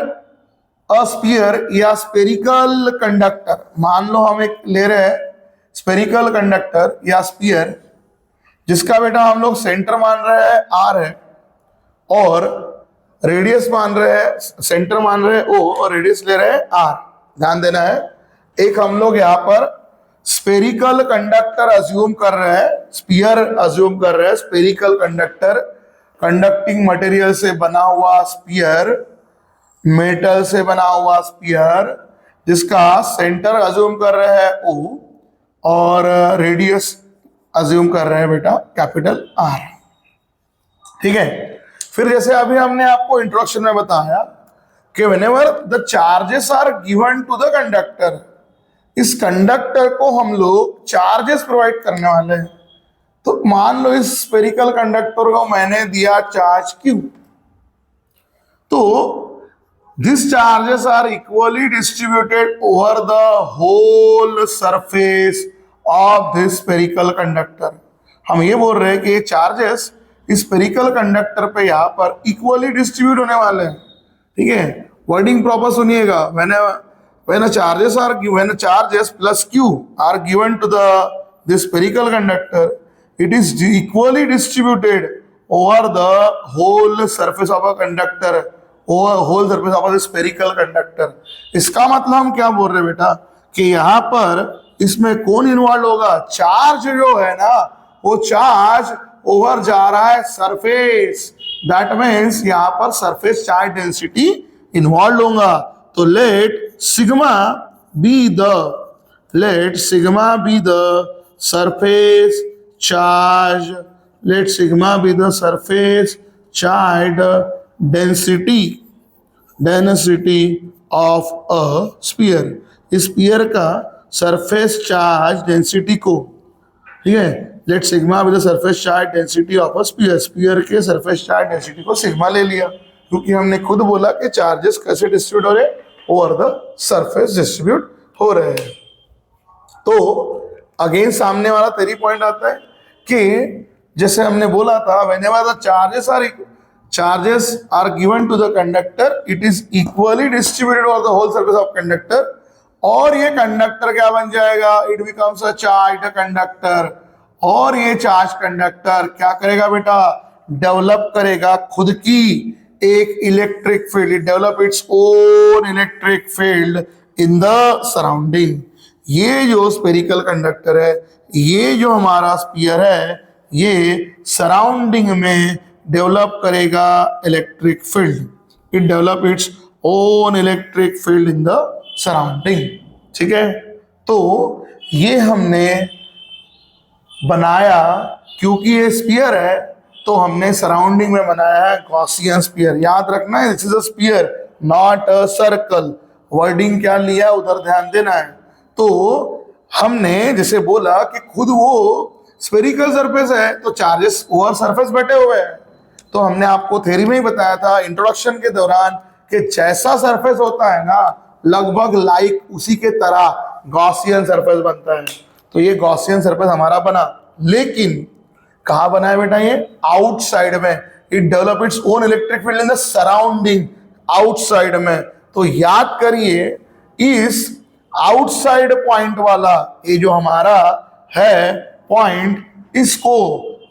अ स्फीयर या स्फेरिकल कंडक्टर। मान लो हम एक ले रहे हैं स्फेरिकल कंडक्टर या स्फीयर, जिसका बेटा हम लोग सेंटर मान रहे हैं आर है और रेडियस मान रहे हैं, सेंटर मान रहे हैं ओ और रेडियस ले रहे हैं आर। ध्यान देना है, एक हम लोग यहां पर स्फेरिकल कंडक्टर अज्यूम कर रहे हैं, स्फीयर अज्यूम कर रहे हैं, स्फेरिकल कंडक्टर, कंडक्टिंग मटेरियल से बना हुआ स्फीयर, मेटल से बना हुआ स्फीयर, जिसका सेंटर अज्यूम कर रहे हैं ओ और रेडियस अज्यूम कर रहे हैं बेटा कैपिटल आर। ठीक है, फिर जैसे अभी हमने आपको इंट्रोडक्शन में बताया कि whenever the charges are given to the conductor, इस कंडक्टर को हम लोग चार्जेस प्रोवाइड करने वाले हैं। तो मान लो इस स्फेरिकल कंडक्टर को मैंने दिया चार्ज Q, तो this charges are equally distributed over the whole surface of this spherical conductor. हम ये बोल रहे हैं कि ये चार्जेस इस स्फेरिकल कंडक्टर पे यहाँ पर इक्वली डिस्ट्रीब्यूट होने वाले हैं। ठीक है, वर्डिंग प्रॉपर सुनिएगा। when charges plus Q are given to this spherical conductor, it is equally distributed over the whole surface of a conductor, over whole surface of a spherical conductor। इसका मतलब हम क्या बोल रहे हैं बेटा कि यहाँ पर इसमें कौन इन्वॉल्व होगा, चार्ज जो है ना, वो चार्ज ओवर जा रहा है सरफेस, दैट मीन्स यहाँ पर सरफेस चार्ज डेंसिटी इन्वॉल्व होगा। तो let sigma be the surface charge, let sigma be the surface charge density of a sphere. Sphere का सरफेस चार्ज डेंसिटी को, ठीक है, let sigma be the surface charge density of a sphere. Sphere के सरफेस चार्ज डेंसिटी को सिग्मा ले लिया, क्योंकि हमने खुद बोला कि चार्जेस कैसे डिस्ट्रीब्यूट हो रहे हैं, ओवर द सरफेस डिस्ट्रीब्यूट हो रहे हैं। तो अगेन सामने वाला तेरी पॉइंट आता है कि जैसे हमने बोला था, whenever the charges are given to the conductor, it is equally distributed over the whole surface of conductor, और ये कंडक्टर क्या बन जाएगा, it becomes a charged conductor. और ये चार्ज कंडक्टर क्या करेगा बेटा, डेवलप करेगा खुद की एक electric field, it develop its own electric field in the surrounding. ये जो स्फेरिकल कंडक्टर है, ये जो हमारा स्फीयर है, ये सराउंडिंग में डेवलप करेगा electric field, it develop its own electric field in the surrounding. ठीक है, तो ये हमने बनाया क्योंकि ये स्फीयर है, तो हमने सराउंडिंग में बनाया है गॉसियन स्फीयर। याद रखना है, this is a sphere not a circle. Wording क्या लिया उधर ध्यान देना है। तो हमने जैसे बोला कि खुद वो स्फेरिकल सरफेस है, तो चार्जेस ओवर सरफेस बैठे हुए हैं। तो हमने आपको थ्योरी में ही बताया था इंट्रोडक्शन के दौरान कि जैसा सरफेस होता है ना, लगभग लाइक उसी के तरह गॉसियन सरफेस बनता है। तो ये गॉसियन सरफेस हमारा बना, लेकिन कहाँ बना है बेटा, ये आउटसाइड में। It develop its own electric field in the surrounding, outside में। तो याद करिए, इस आउटसाइड पॉइंट वाला ये जो हमारा है पॉइंट, इसको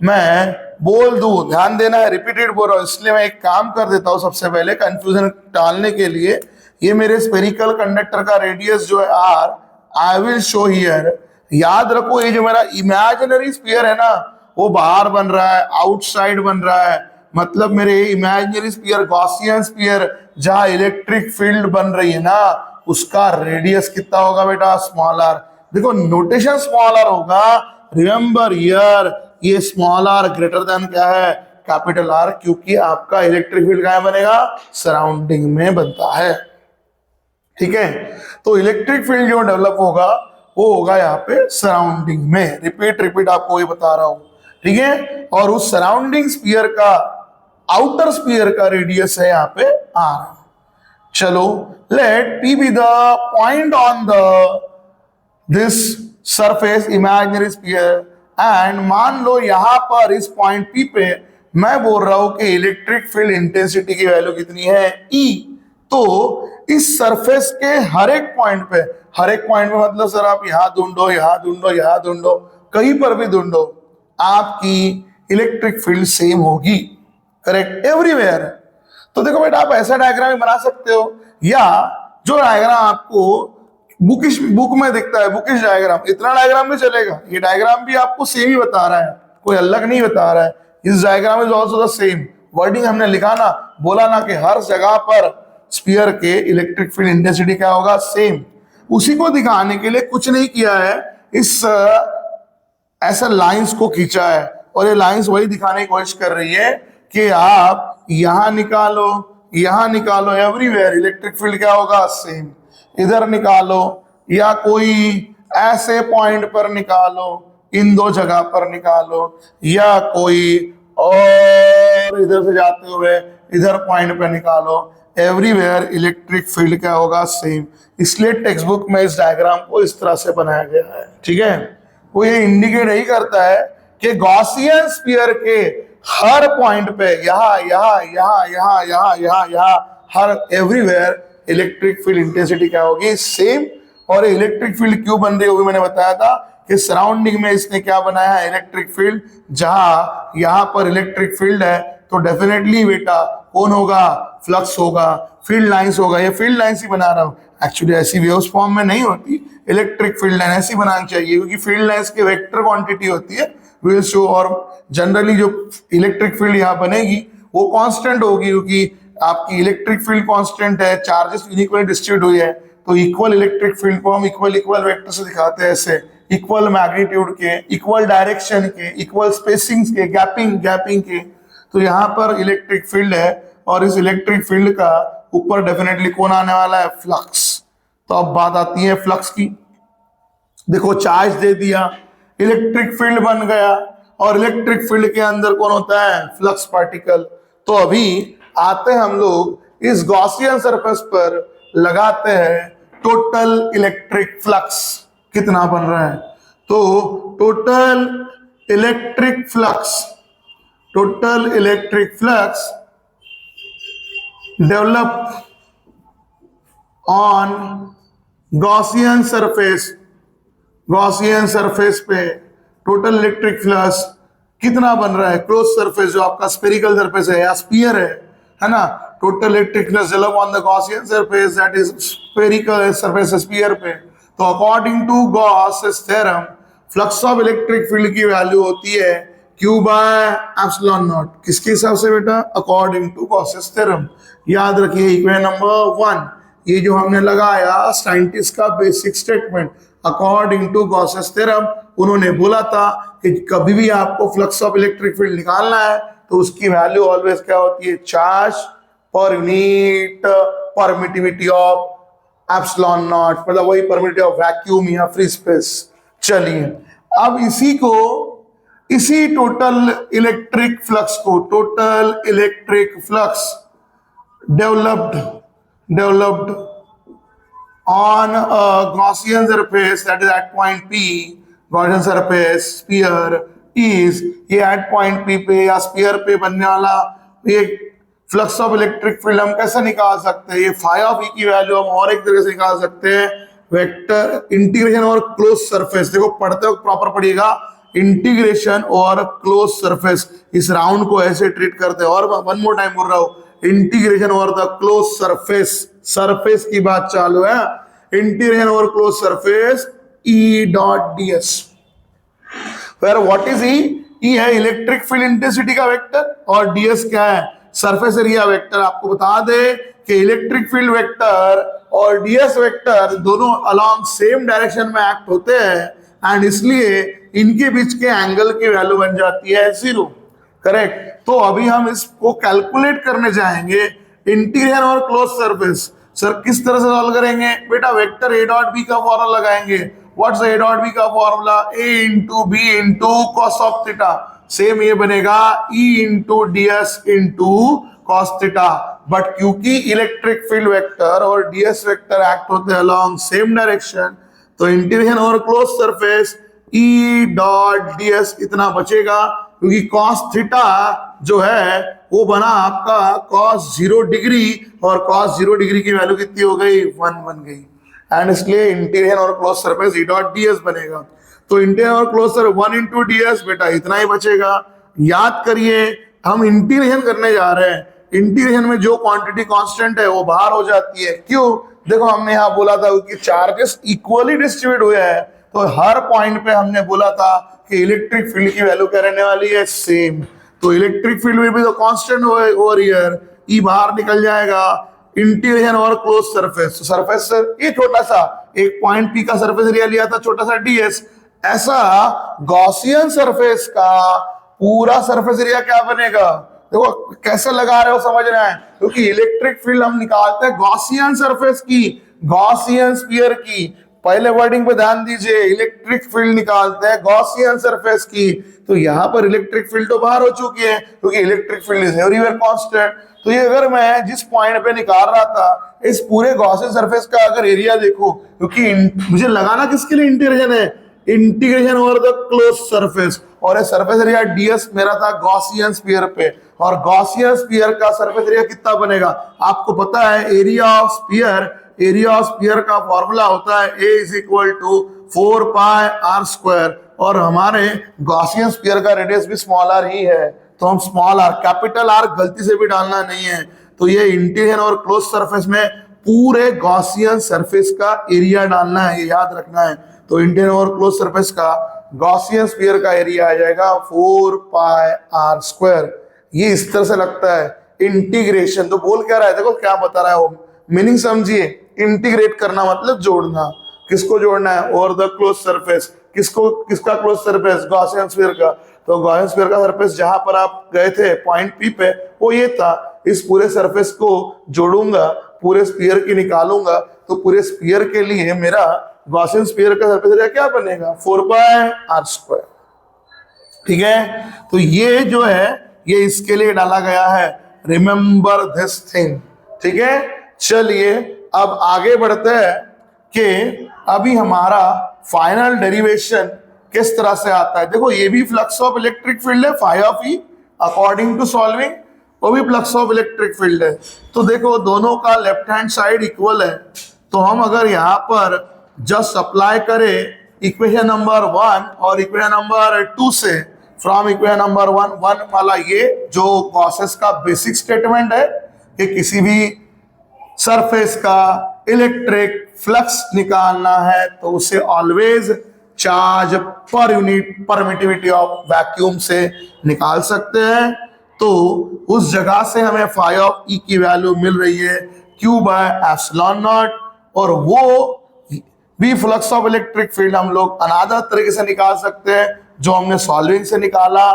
मैं बोल दूं, ध्यान देना है, रिपीटेड बोल रहा हूं, इसलिए मैं एक काम कर देता हूं सबसे पहले कंफ्यूजन टालने के लिए। ये मेरे स्फेरिकल कंडक्टर का रेडियस जो है R, I will show here. याद रखो, ये जो मेरा इमेजिनरी स्फीयर है ना, वो बाहर बन रहा है, आउटसाइड बन रहा है। मतलब मेरे इमेजिनरी स्फीयर, गॉसियन स्फीयर, जहां इलेक्ट्रिक फील्ड बन रही है ना, उसका रेडियस कितना होगा बेटा, स्मॉल आर। देखो नोटेशन स्मॉल आर होगा, रिमेंबर हियर, ये स्मॉल आर ग्रेटर देन क्या है, कैपिटल आर, क्योंकि आपका इलेक्ट्रिक फील्ड कहाँ बनेगा, सराउंडिंग में बनता है। ठीक है, तो इलेक्ट्रिक फील्ड जो डेवलप होगा वो होगा यहाँ पे सराउंडिंग में। रिपीट आपको वही बता रहा हूं। ठीक है, और उस सराउंडिंग स्फीयर का, आउटर स्फीयर का रेडियस है यहाँ पे आर। चलो, let P be the point on the this surface imaginary sphere, and मान लो यहां पर इस पॉइंट पी पे मैं बोल रहा हूं कि इलेक्ट्रिक फील्ड इंटेंसिटी की वैल्यू कितनी है, ई। तो इस सरफेस के हर एक पॉइंट पे मतलब सर आप यहां ढूंढो, यहां ढूंढो, यहां ढूंढो, कहीं पर भी ढूंढो, आपकी इलेक्ट्रिक फील्ड सेम होगी। Correct, everywhere. तो देखो बेटा, आप ऐसा डायग्राम भी बना सकते हो, या जो डायग्राम आपको बुक में दिखता है, बुकिश डायग्राम, इतना डायग्राम भी चलेगा। ये डायग्राम भी आपको सेम ही बता रहा है, कोई अलग नहीं बता रहा है। इस diagram is also the same. Wording हमने लिखा ना, बोला ना कि हर जगह पर स्फीयर के इलेक्ट्रिक फील्ड इंटेंसिटी क्या होगा, सेम। उसी को दिखाने के लिए कुछ नहीं किया है, इस ऐसा लाइंस को खींचा है, और ये लाइंस वही दिखाने की कोशिश कर रही है कि आप यहां निकालो, यहां निकालो, एवरीवेयर इलेक्ट्रिक फील्ड क्या होगा, सेम। इधर निकालो, या कोई ऐसे पॉइंट पर निकालो, इन दो जगह पर निकालो, या कोई और इधर से जाते हुए इधर पॉइंट पर निकालो, एवरीवेयर इलेक्ट्रिक फील्ड क्या होगा, सेम। इसलिए टेक्स्ट बुक में इस डायग्राम को इस तरह से बनाया गया है। ठीक है, वो ये इंडिकेट नहीं करता है कि गॉसियन स्फीयर के हर पॉइंट पे यहाँ हर एवरीवेयर इलेक्ट्रिक फील्ड इंटेंसिटी क्या होगी, सेम। और इलेक्ट्रिक फील्ड क्यों बन रही होगी, मैंने बताया था कि सराउंडिंग में इसने क्या बनाया है, इलेक्ट्रिक फील्ड। जहां यहां पर इलेक्ट्रिक फील्ड है तो डेफिनेटली बेटा कौन होगा, फ्लक्स होगा, फील्ड लाइंस होगा। ये फील्ड लाइंस ही बना रहा हूं, एक्चुअली ऐसी वेव्स फॉर्म में नहीं होती। इलेक्ट्रिक फील्ड लाइन ऐसी बनानी चाहिए, क्योंकि फील्ड लाइंस की वेक्टर क्वांटिटी होती है, विल शो। और जनरली जो इलेक्ट्रिक फील्ड यहाँ बनेगी वो कांस्टेंट होगी, क्योंकि आपकी इलेक्ट्रिक फील्ड कांस्टेंट है, चार्जेस यूनिक्वली डिस्ट्रीब्यूट हुई है। तो इक्वल इलेक्ट्रिक फील्ड को हम इक्वल वेक्टर से दिखाते हैं, ऐसे इक्वल मैग्नीट्यूड के, इक्वल डायरेक्शन के, इक्वल स्पेसिंग्स के, गैपिंग के। तो यहाँ पर इलेक्ट्रिक फील्ड है, और इस इलेक्ट्रिक फील्ड का ऊपर डेफिनेटली कौन आने वाला है, फ्लक्स। तो अब बात आती है फ्लक्स की। देखो, चार्ज दे दिया, इलेक्ट्रिक फील्ड बन गया, और इलेक्ट्रिक फील्ड के अंदर कौन होता है, फ्लक्स पार्टिकल। तो अभी आते हैं हम लोग इस गॉसियन सरफेस पर लगाते हैं टोटल इलेक्ट्रिक फ्लक्स कितना बन रहा है। तो total electric flux develop on Gaussian surface पे टोटल इलेक्ट्रिक फ्लक्स कितना बन रहा है, क्लोज सरफेस जो आपका स्फेरिकल सरफेस है या स्फीयर है ना। Total electric flux develop on the Gaussian surface that is spherical surface, sphere पे। तो according to Gauss theorem flux of electric field की वैल्यू होती है Q बाय एप्सिलॉन नॉट। किसके हिसाब से बेटा, अकॉर्डिंग टू गॉस थ्योरम। याद रखिए इक्वेशन नंबर 1, ये जो हमने लगाया साइंटिस्ट का basic statement, according to Gauss theorem. उन्होंने बोला था कि कभी भी आपको फ्लक्स ऑफ इलेक्ट्रिक फील्ड निकालना है तो उसकी वैल्यू ऑलवेज क्या होती है, charge per unit permittivity of epsilon not, मतलब वही परमिटिविटी ऑफ वैक्यूम या फ्री स्पेस। चलिए, अब इसी टोटल इलेक्ट्रिक फ्लक्स को, total electric flux developed on a Gaussian surface that is at point P, Gaussian surface sphere is, ये at point P पे या sphere पे बनने वाला ये फ्लक्स ऑफ इलेक्ट्रिक फील्ड हम कैसे निकाल सकते हैं, ये फाई ऑफ ई की वैल्यू हम और एक तरीके से निकाल सकते हैं, वेक्टर इंटीग्रेशन और क्लोज सरफेस। देखो पढ़ते वक्त प्रॉपर पढ़िएगा, इंटीग्रेशन और क्लोज सरफेस, इस राउंड को ऐसे ट्रीट करते हैं। और वन मोर टाइम बोल रहा हूं, integration over the close surface की बात चालू है। Integration over close surface E dot ds, where what is E है इलेक्ट्रिक फील्ड इंटेंसिटी का वेक्टर, और ds क्या है, सरफेस एरिया वेक्टर। आपको बता दे कि इलेक्ट्रिक फील्ड वेक्टर और ds वेक्टर दोनों अलोंग सेम डायरेक्शन में एक्ट होते हैं, एंड इसलिए इनके बीच के एंगल की वैल्यू बन जाती है 0। करेक्ट। तो अभी हम इसको कैलकुलेट करने जाएंगे इंटीग्रेशन और क्लोज सरफेस। सर किस तरह से सॉल्व करेंगे बेटा? वेक्टर ए डॉट बी का फॉर्मूला लगाएंगे। व्हाट्स ए डॉट बी का formula? A into B into cos of theta. Same ये बनेगा E into ds into cos theta. But क्योंकि इलेक्ट्रिक फील्ड वेक्टर और डीएस वेक्टर एक्ट होते हैं अलोंग सेम डायरेक्शन, तो इंटीग्रेशन और close surface E dot ds इतना बचेगा, क्योंकि कॉस थीटा जो है वो बना आपका कॉस 0 डिग्री, और कॉस 0 डिग्री की वैल्यू कितनी हो गई? 1 बन गई। एंड इसलिए इंटीग्रेशन और close surface E dot DS बनेगा। तो इंटीग्रेशन और क्लोज सरफेस 1 इंटू डीएस बेटा इतना ही बचेगा। याद करिए हम इंटीग्रेशन करने जा रहे हैं, इंटीग्रेशन में जो क्वांटिटी कांस्टेंट है वो बाहर हो जाती है। क्यों? देखो हमने यहाँ बोला था कि चार्जेस इक्वली डिस्ट्रीब्यूट हुए हैं, तो हर पॉइंट पे हमने बोला था कि इलेक्ट्रिक फील्ड की वैल्यू क्या रहने वाली है? सेम। तो इलेक्ट्रिक फील्ड में भी तो कांस्टेंट ओवर हियर, ई बाहर निकल जाएगा। इंटीग्रेशन और क्लोज सरफेस, सरफेस ये छोटा सा एक पॉइंट पी का सरफेस एरिया लिया था, छोटा सा डीएस। ऐसा गॉसियन सरफेस का पूरा सरफेस एरिया क्या बनेगा? देखो कैसे लगा रहे हो समझना है, क्योंकि इलेक्ट्रिक फील्ड हम निकालते हैं गॉसियन सरफेस की, गॉसियन स्फीयर की। पहले वर्डिंग पे ध्यान दीजिए, इलेक्ट्रिक फील्ड निकालते हैं गॉसियन सरफेस की। तो यहाँ पर इलेक्ट्रिक फील्ड तो बाहर हो चुकी है, क्योंकि electric field is everywhere constant. तो ये अगर मैं जिस पॉइंट पे निकाल रहा था, इस पूरे गॉसियन सरफेस का अगर एरिया देखो, क्योंकि मुझे लगाना किसके लिए इंटीग्रेशन है? Integration over the close surface. और ये सरफेस एरिया डीएस मेरा था गॉसियन स्फीयर पे, और गॉसियन स्फीयर का सरफेस एरिया कितना बनेगा? आपको पता है एरिया ऑफ स्फीयर का फॉर्मूला होता है A is equal to 4 pi are square, और हमारे गॉसियन स्फीयर का रेडियस भी स्मॉल आर ही है, तो हम स्मॉल आर, कैपिटल आर गलती से भी डालना नहीं है। तो ये इंटीग्रेशन और क्लोज सरफेस में पूरे गॉसियन सरफेस का एरिया डालना है, ये याद रखना है। तो इंटीग्रेशन और क्लोज सरफेस का गॉसियन स्फीयर का एरिया आ जाएगा 4 पाई आर स्क्वायर। ये इस तरह से लगता है इंटीग्रेशन। तो बोल क्या रहा है, देखो क्या बता रहा है वो, मीनिंग समझिए। इंटीग्रेट करना मतलब जोड़ना। किसको जोड़ना है? Over the close surface. किसका क्लोज सरफेस? गॉसियन स्फीयर का। तो गॉसियन स्फीयर का सरफेस जहां पर आप गए थे पॉइंट पी पे, वो ये था। इस पूरे सरफेस को जोड़ूंगा, पूरे स्फीयर की निकालूंगा, तो पूरे स्फीयर के लिए मेरा गॉसियन स्फीयर का सरफेस एरिया क्या बनेगा? 4 पाई आर स्क्वायर। ठीक है, तो ये जो है ये इसके लिए डाला गया है, रिमेंबर दिस थिंग। ठीक है, चलिए अब आगे बढ़ते हैं कि अभी हमारा फाइनल डेरिवेशन किस तरह से आता है। देखो ये भी फ्लक्स ऑफ इलेक्ट्रिक फील्ड है, phi of E according to solving, वो भी फ्लक्स ऑफ इलेक्ट्रिक फील्ड है। तो देखो दोनों का लेफ्ट हैंड साइड इक्वल है, तो हम अगर यहाँ पर जस्ट अप्लाई करें इक्वेशन नंबर 1 और इक्वेशन नंबर 2 से, फ्रॉम इक्वेशन नंबर 1 वाला ये जो गॉसेस का बेसिक स्टेटमेंट है कि किसी भी सरफेस का इलेक्ट्रिक फ्लक्स निकालना है तो उसे always charge per unit permittivity of vacuum से निकाल सकते हैं। तो उस जगह से हमें फाई ऑफ ई की वैल्यू मिल रही है Q बाय एप्सिलॉन नॉट, और वो भी फ्लक्स ऑफ इलेक्ट्रिक फील्ड हम लोग अनादर तरीके से निकाल सकते हैं जो हमने सॉल्विंग से निकाला।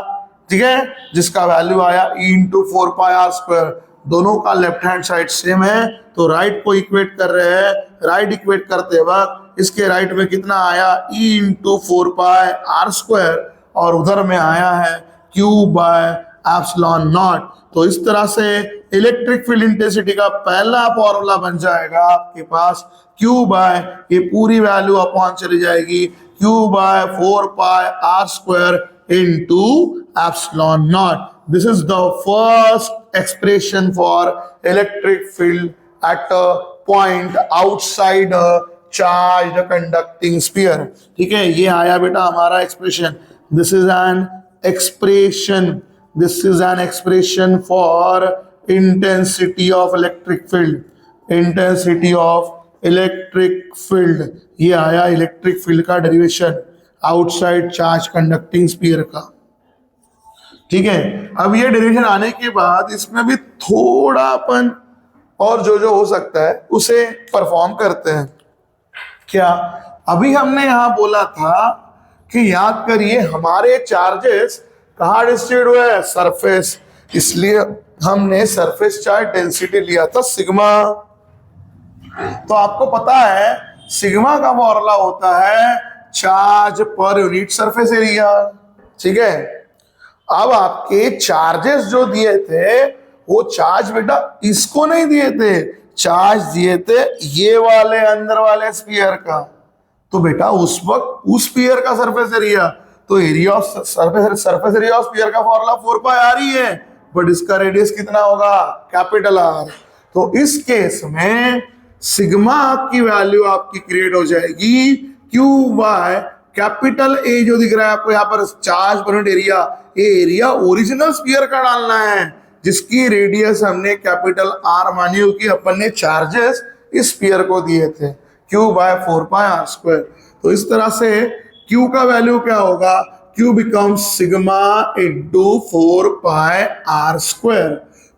ठीक है, जिसका वैल्यू आया E into 4 pi are square. दोनों का लेफ्ट हैंड साइड सेम है, तो राइट को इक्वेट कर रहे हैं। राइट इक्वेट करते वक्त इसके राइट में कितना आया? E into 4 pi are square, और उधर में आया है Q बाय एप्सिलॉन नॉट। तो इस तरह से इलेक्ट्रिक फील्ड इंटेंसिटी का पहला फॉर्मूला बन जाएगा आपके पास Q बाय, ये पूरी वैल्यू अपॉन चली जाएगी Q by 4 pi are square into epsilon naught. This is the first expression for electric field at a point outside a charged conducting sphere. ठीक है, ये आया बेटा हमारा expression. This is an expression. This is an expression for intensity of electric field. Intensity of electric field. ये आया इलेक्ट्रिक फील्ड का derivation outside charge conducting sphere का। ठीक है, अब ये डेरिवेशन आने के बाद इसमें भी थोड़ा अपन और जो हो सकता है उसे परफॉर्म करते हैं। क्या अभी हमने यहां बोला था कि याद करिए हमारे चार्जेस कहाँ डिस्ट्रीब्यूट हुआ है? सरफेस, इसलिए हमने सरफेस चार्ज डेंसिटी लिया था सिग्मा। तो आपको पता है सिग्मा का फॉर्मूला होता है charge per unit surface area, ठीक है। अब आपके चार्जेस जो दिए थे वो चार्ज बेटा इसको नहीं दिए थे, चार्ज दिए थे ये वाले अंदर वाले स्फीयर का। तो बेटा उस वक्त उस स्फीयर का सरफेस एरिया, तो area of surface area of sphere का फॉर्मूला 4 पाई आर ही है, बट इसका रेडियस कितना होगा? Capital R. तो इस केस में सिग्मा की वैल्यू आपकी क्रिएट हो जाएगी क्यू बाय कैपिटल ए जो दिख रहा है आपको यहाँ पर चार्ज पर यूनिट एरिया, ये एरिया ओरिजिनल स्फीयर का डालना है जिसकी रेडियस हमने कैपिटल आर मानी क्योंकि अपन ने चार्जेस इस स्फीयर को दिए थे, Q by 4 pi are square. तो इस तरह से क्यू का वैल्यू क्या होगा? Q becomes sigma into 4 pi are square.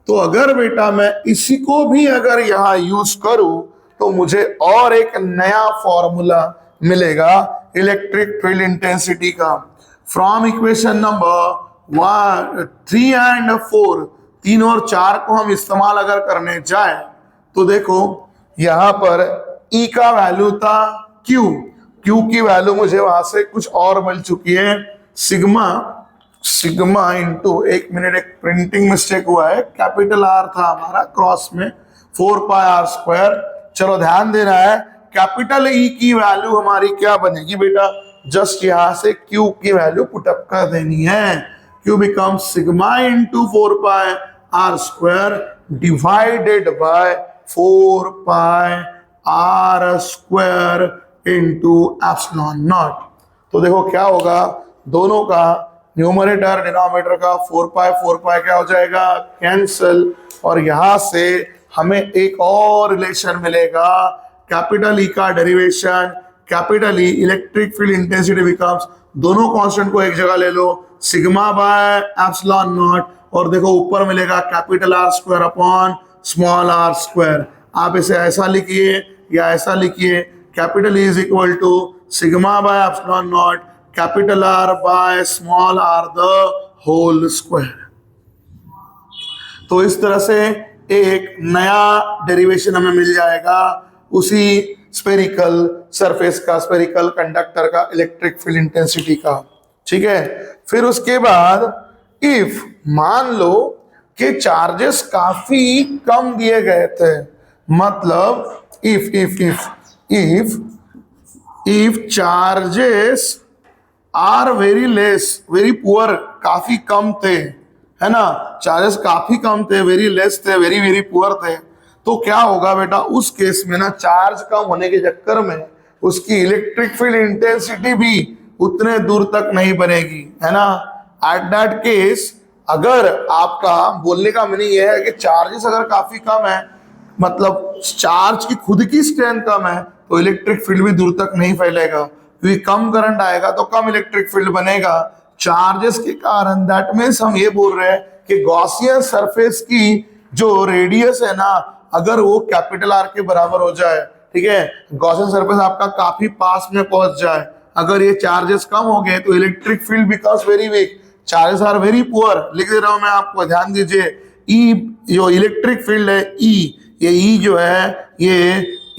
तो अगर बेटा मैं इसी को भी अगर यहां यूज करूं तो मुझे और एक नया फॉर्मूला मिलेगा इलेक्ट्रिक फील्ड इंटेंसिटी का। फ्रॉम इक्वेशन नंबर 3 एंड 4, 3 और 4 को हम इस्तेमाल अगर करने जाए तो देखो यहां पर E का वैल्यू था Q, Q की वैल्यू मुझे वहां से कुछ और मिल चुकी है सिग्मा इंटू, एक मिनट एक प्रिंटिंग मिस्टेक हुआ है, कैपिटल आर था हमारा क्रॉस में 4 पाई आर स्क्वायर। चलो ध्यान देना है कैपिटल ई की वैल्यू हमारी क्या बनेगी बेटा? जस्ट यहां से Q की वैल्यू पुटअप कर देनी है। Q becomes sigma into 4 pi are square divided by 4 pi are square into epsilon naught. तो देखो क्या होगा, दोनों का न्यूमरेटर डिनोमिनेटर का 4 पाई क्या हो जाएगा? कैंसल। और यहां से हमें एक और रिलेशन मिलेगा कैपिटल ई का derivation, capital E electric field intensity becomes, दोनों कांस्टेंट को एक जगह ले लो, सिग्मा बाय एप्सिलॉन नॉट, और देखो ऊपर मिलेगा capital R square upon small r square. आप इसे ऐसा लिखिए या ऐसा लिखिए, capital E is equal to sigma by epsilon naught capital R by small r the whole square. तो इस तरह से एक नया डेरिवेशन हमें मिल जाएगा उसी स्फेरिकल सरफेस का, स्फेरिकल कंडक्टर का इलेक्ट्रिक फील्ड इंटेंसिटी का, ठीक है। फिर उसके बाद इफ मान लो कि चार्जेस काफी कम दिए गए थे, मतलब if charges are very less, very poor, काफी कम थे, है ना, चार्जेस काफी कम थे, वेरी लेस थे, वेरी वेरी पुअर थे, तो क्या होगा बेटा? उस केस में ना चार्ज कम होने के चक्कर में उसकी इलेक्ट्रिक फील्ड इंटेंसिटी भी उतने दूर तक नहीं बनेगी, है ना। एट दैट केस अगर आपका बोलने का मीनिंग यह है कि चार्जेस अगर काफी कम है, मतलब चार्ज की खुद की स्ट्रेंथ कम है, तो इलेक्ट्रिक फील्ड भी दूर तक नहीं फैलेगा, क्योंकि कम करंट आएगा तो कम इलेक्ट्रिक फील्ड बनेगा चार्जेस के कारण। दैट मीन्स हम ये बोल रहे हैं कि गॉसियन सरफेस की जो रेडियस है ना, अगर वो कैपिटल आर के बराबर हो जाए, ठीक है, गॉसियन सरफेस आपका काफी पास में पहुंच जाए, अगर ये चार्जेस कम हो गए तो electric field becomes very weak, charges are very poor. लिख दे रहा हूं मैं आपको, ध्यान दीजिए। ई जो इलेक्ट्रिक फील्ड है ई, ये ई जो है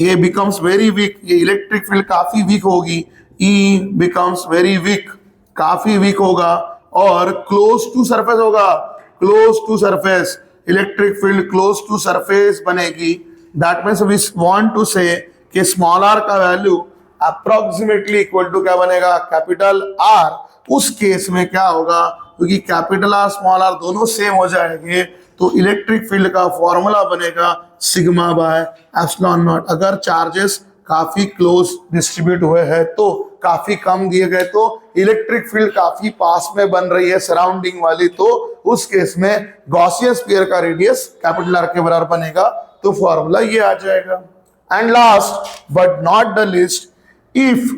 ये बिकम्स वेरी वीक, ये इलेक्ट्रिक फील्ड काफी वीक होगी, ई बिकम्स वेरी वीक, काफी वीक होगा, और क्लोज टू सरफेस होगा, close to surface, electric field close to surface बनेगी। That means we want to say कि स्मॉल आर का वैल्यू अप्रोक्सीमेटली इक्वल टू क्या बनेगा? Capital R. उस केस में क्या होगा, क्योंकि कैपिटल आर स्मॉल आर दोनों सेम हो जाएंगे, तो इलेक्ट्रिक फील्ड का फॉर्मूला बनेगा सिग्मा बाय एप्सिलॉन नॉट। अगर चार्जेस काफी क्लोज डिस्ट्रीब्यूट हुए हैं तो, काफी कम दिए गए तो, इलेक्ट्रिक फील्ड काफी पास में बन रही है सराउंडिंग वाली, तो उस केस में गॉसियन स्फीयर का रेडियस कैपिटल आर के बराबर बनेगा, तो फॉर्मूला ये आ जाएगा। And last but not the list, if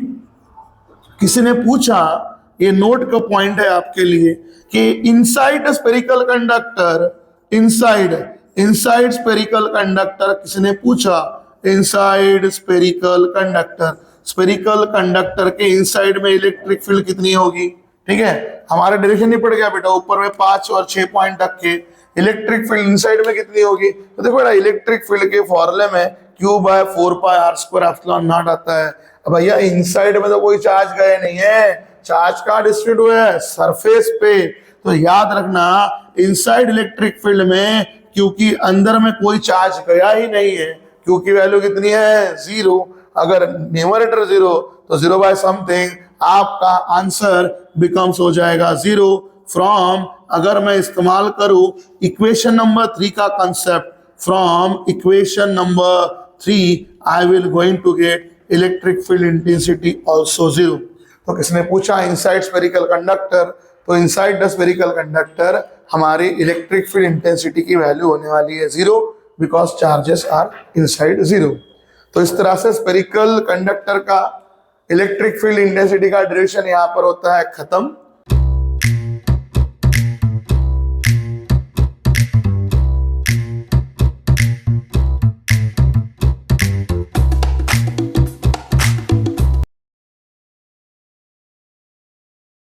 किसी ने पूछा, ये नोट का पॉइंट है आपके लिए, कि inside spherical conductor, inside spherical conductor, किसी ने पूछा inside spherical conductor, spherical conductor के इनसाइड में इलेक्ट्रिक फील्ड कितनी होगी? ठीक है, हमारा डायरेक्शन नहीं पड़ गया बेटा, ऊपर में 5 और 6 पॉइंट तक के। इलेक्ट्रिक फील्ड इनसाइड में कितनी होगी, तो देखो बेटा इलेक्ट्रिक फील्ड के फॉर्मूले में Q बाय 4πr² आता है। अब भैया इनसाइड में तो कोई चार्ज गए नहीं है, चार्ज का डिस्ट्रीब्यूट हुआ है सरफेस पे, तो याद रखना इनसाइड इलेक्ट्रिक फील्ड में क्योंकि अंदर में कोई चार्ज गया ही नहीं है, क्योंकि वैल्यू कितनी है 0, अगर न्यूमरेटर 0 तो 0 बाय समथिंग, आपका आंसर बिकम्स हो जाएगा 0 फ्रॉम, अगर मैं इस्तेमाल करूं इक्वेशन नंबर 3 का concept, from equation number 3 I will going to get electric field intensity also 0। तो किसने पूछा इनसाइड स्फेरिकल कंडक्टर, तो इनसाइड द स्फेरिकल कंडक्टर हमारी इलेक्ट्रिक फील्ड इंटेंसिटी की वैल्यू होने वाली है 0 बिकॉज चार्जेस आर इनसाइड 0। तो इस तरह से स्फेरिकल कंडक्टर का इलेक्ट्रिक फील्ड इंटेंसिटी का डायरेक्शन यहाँ पर होता है खत्म।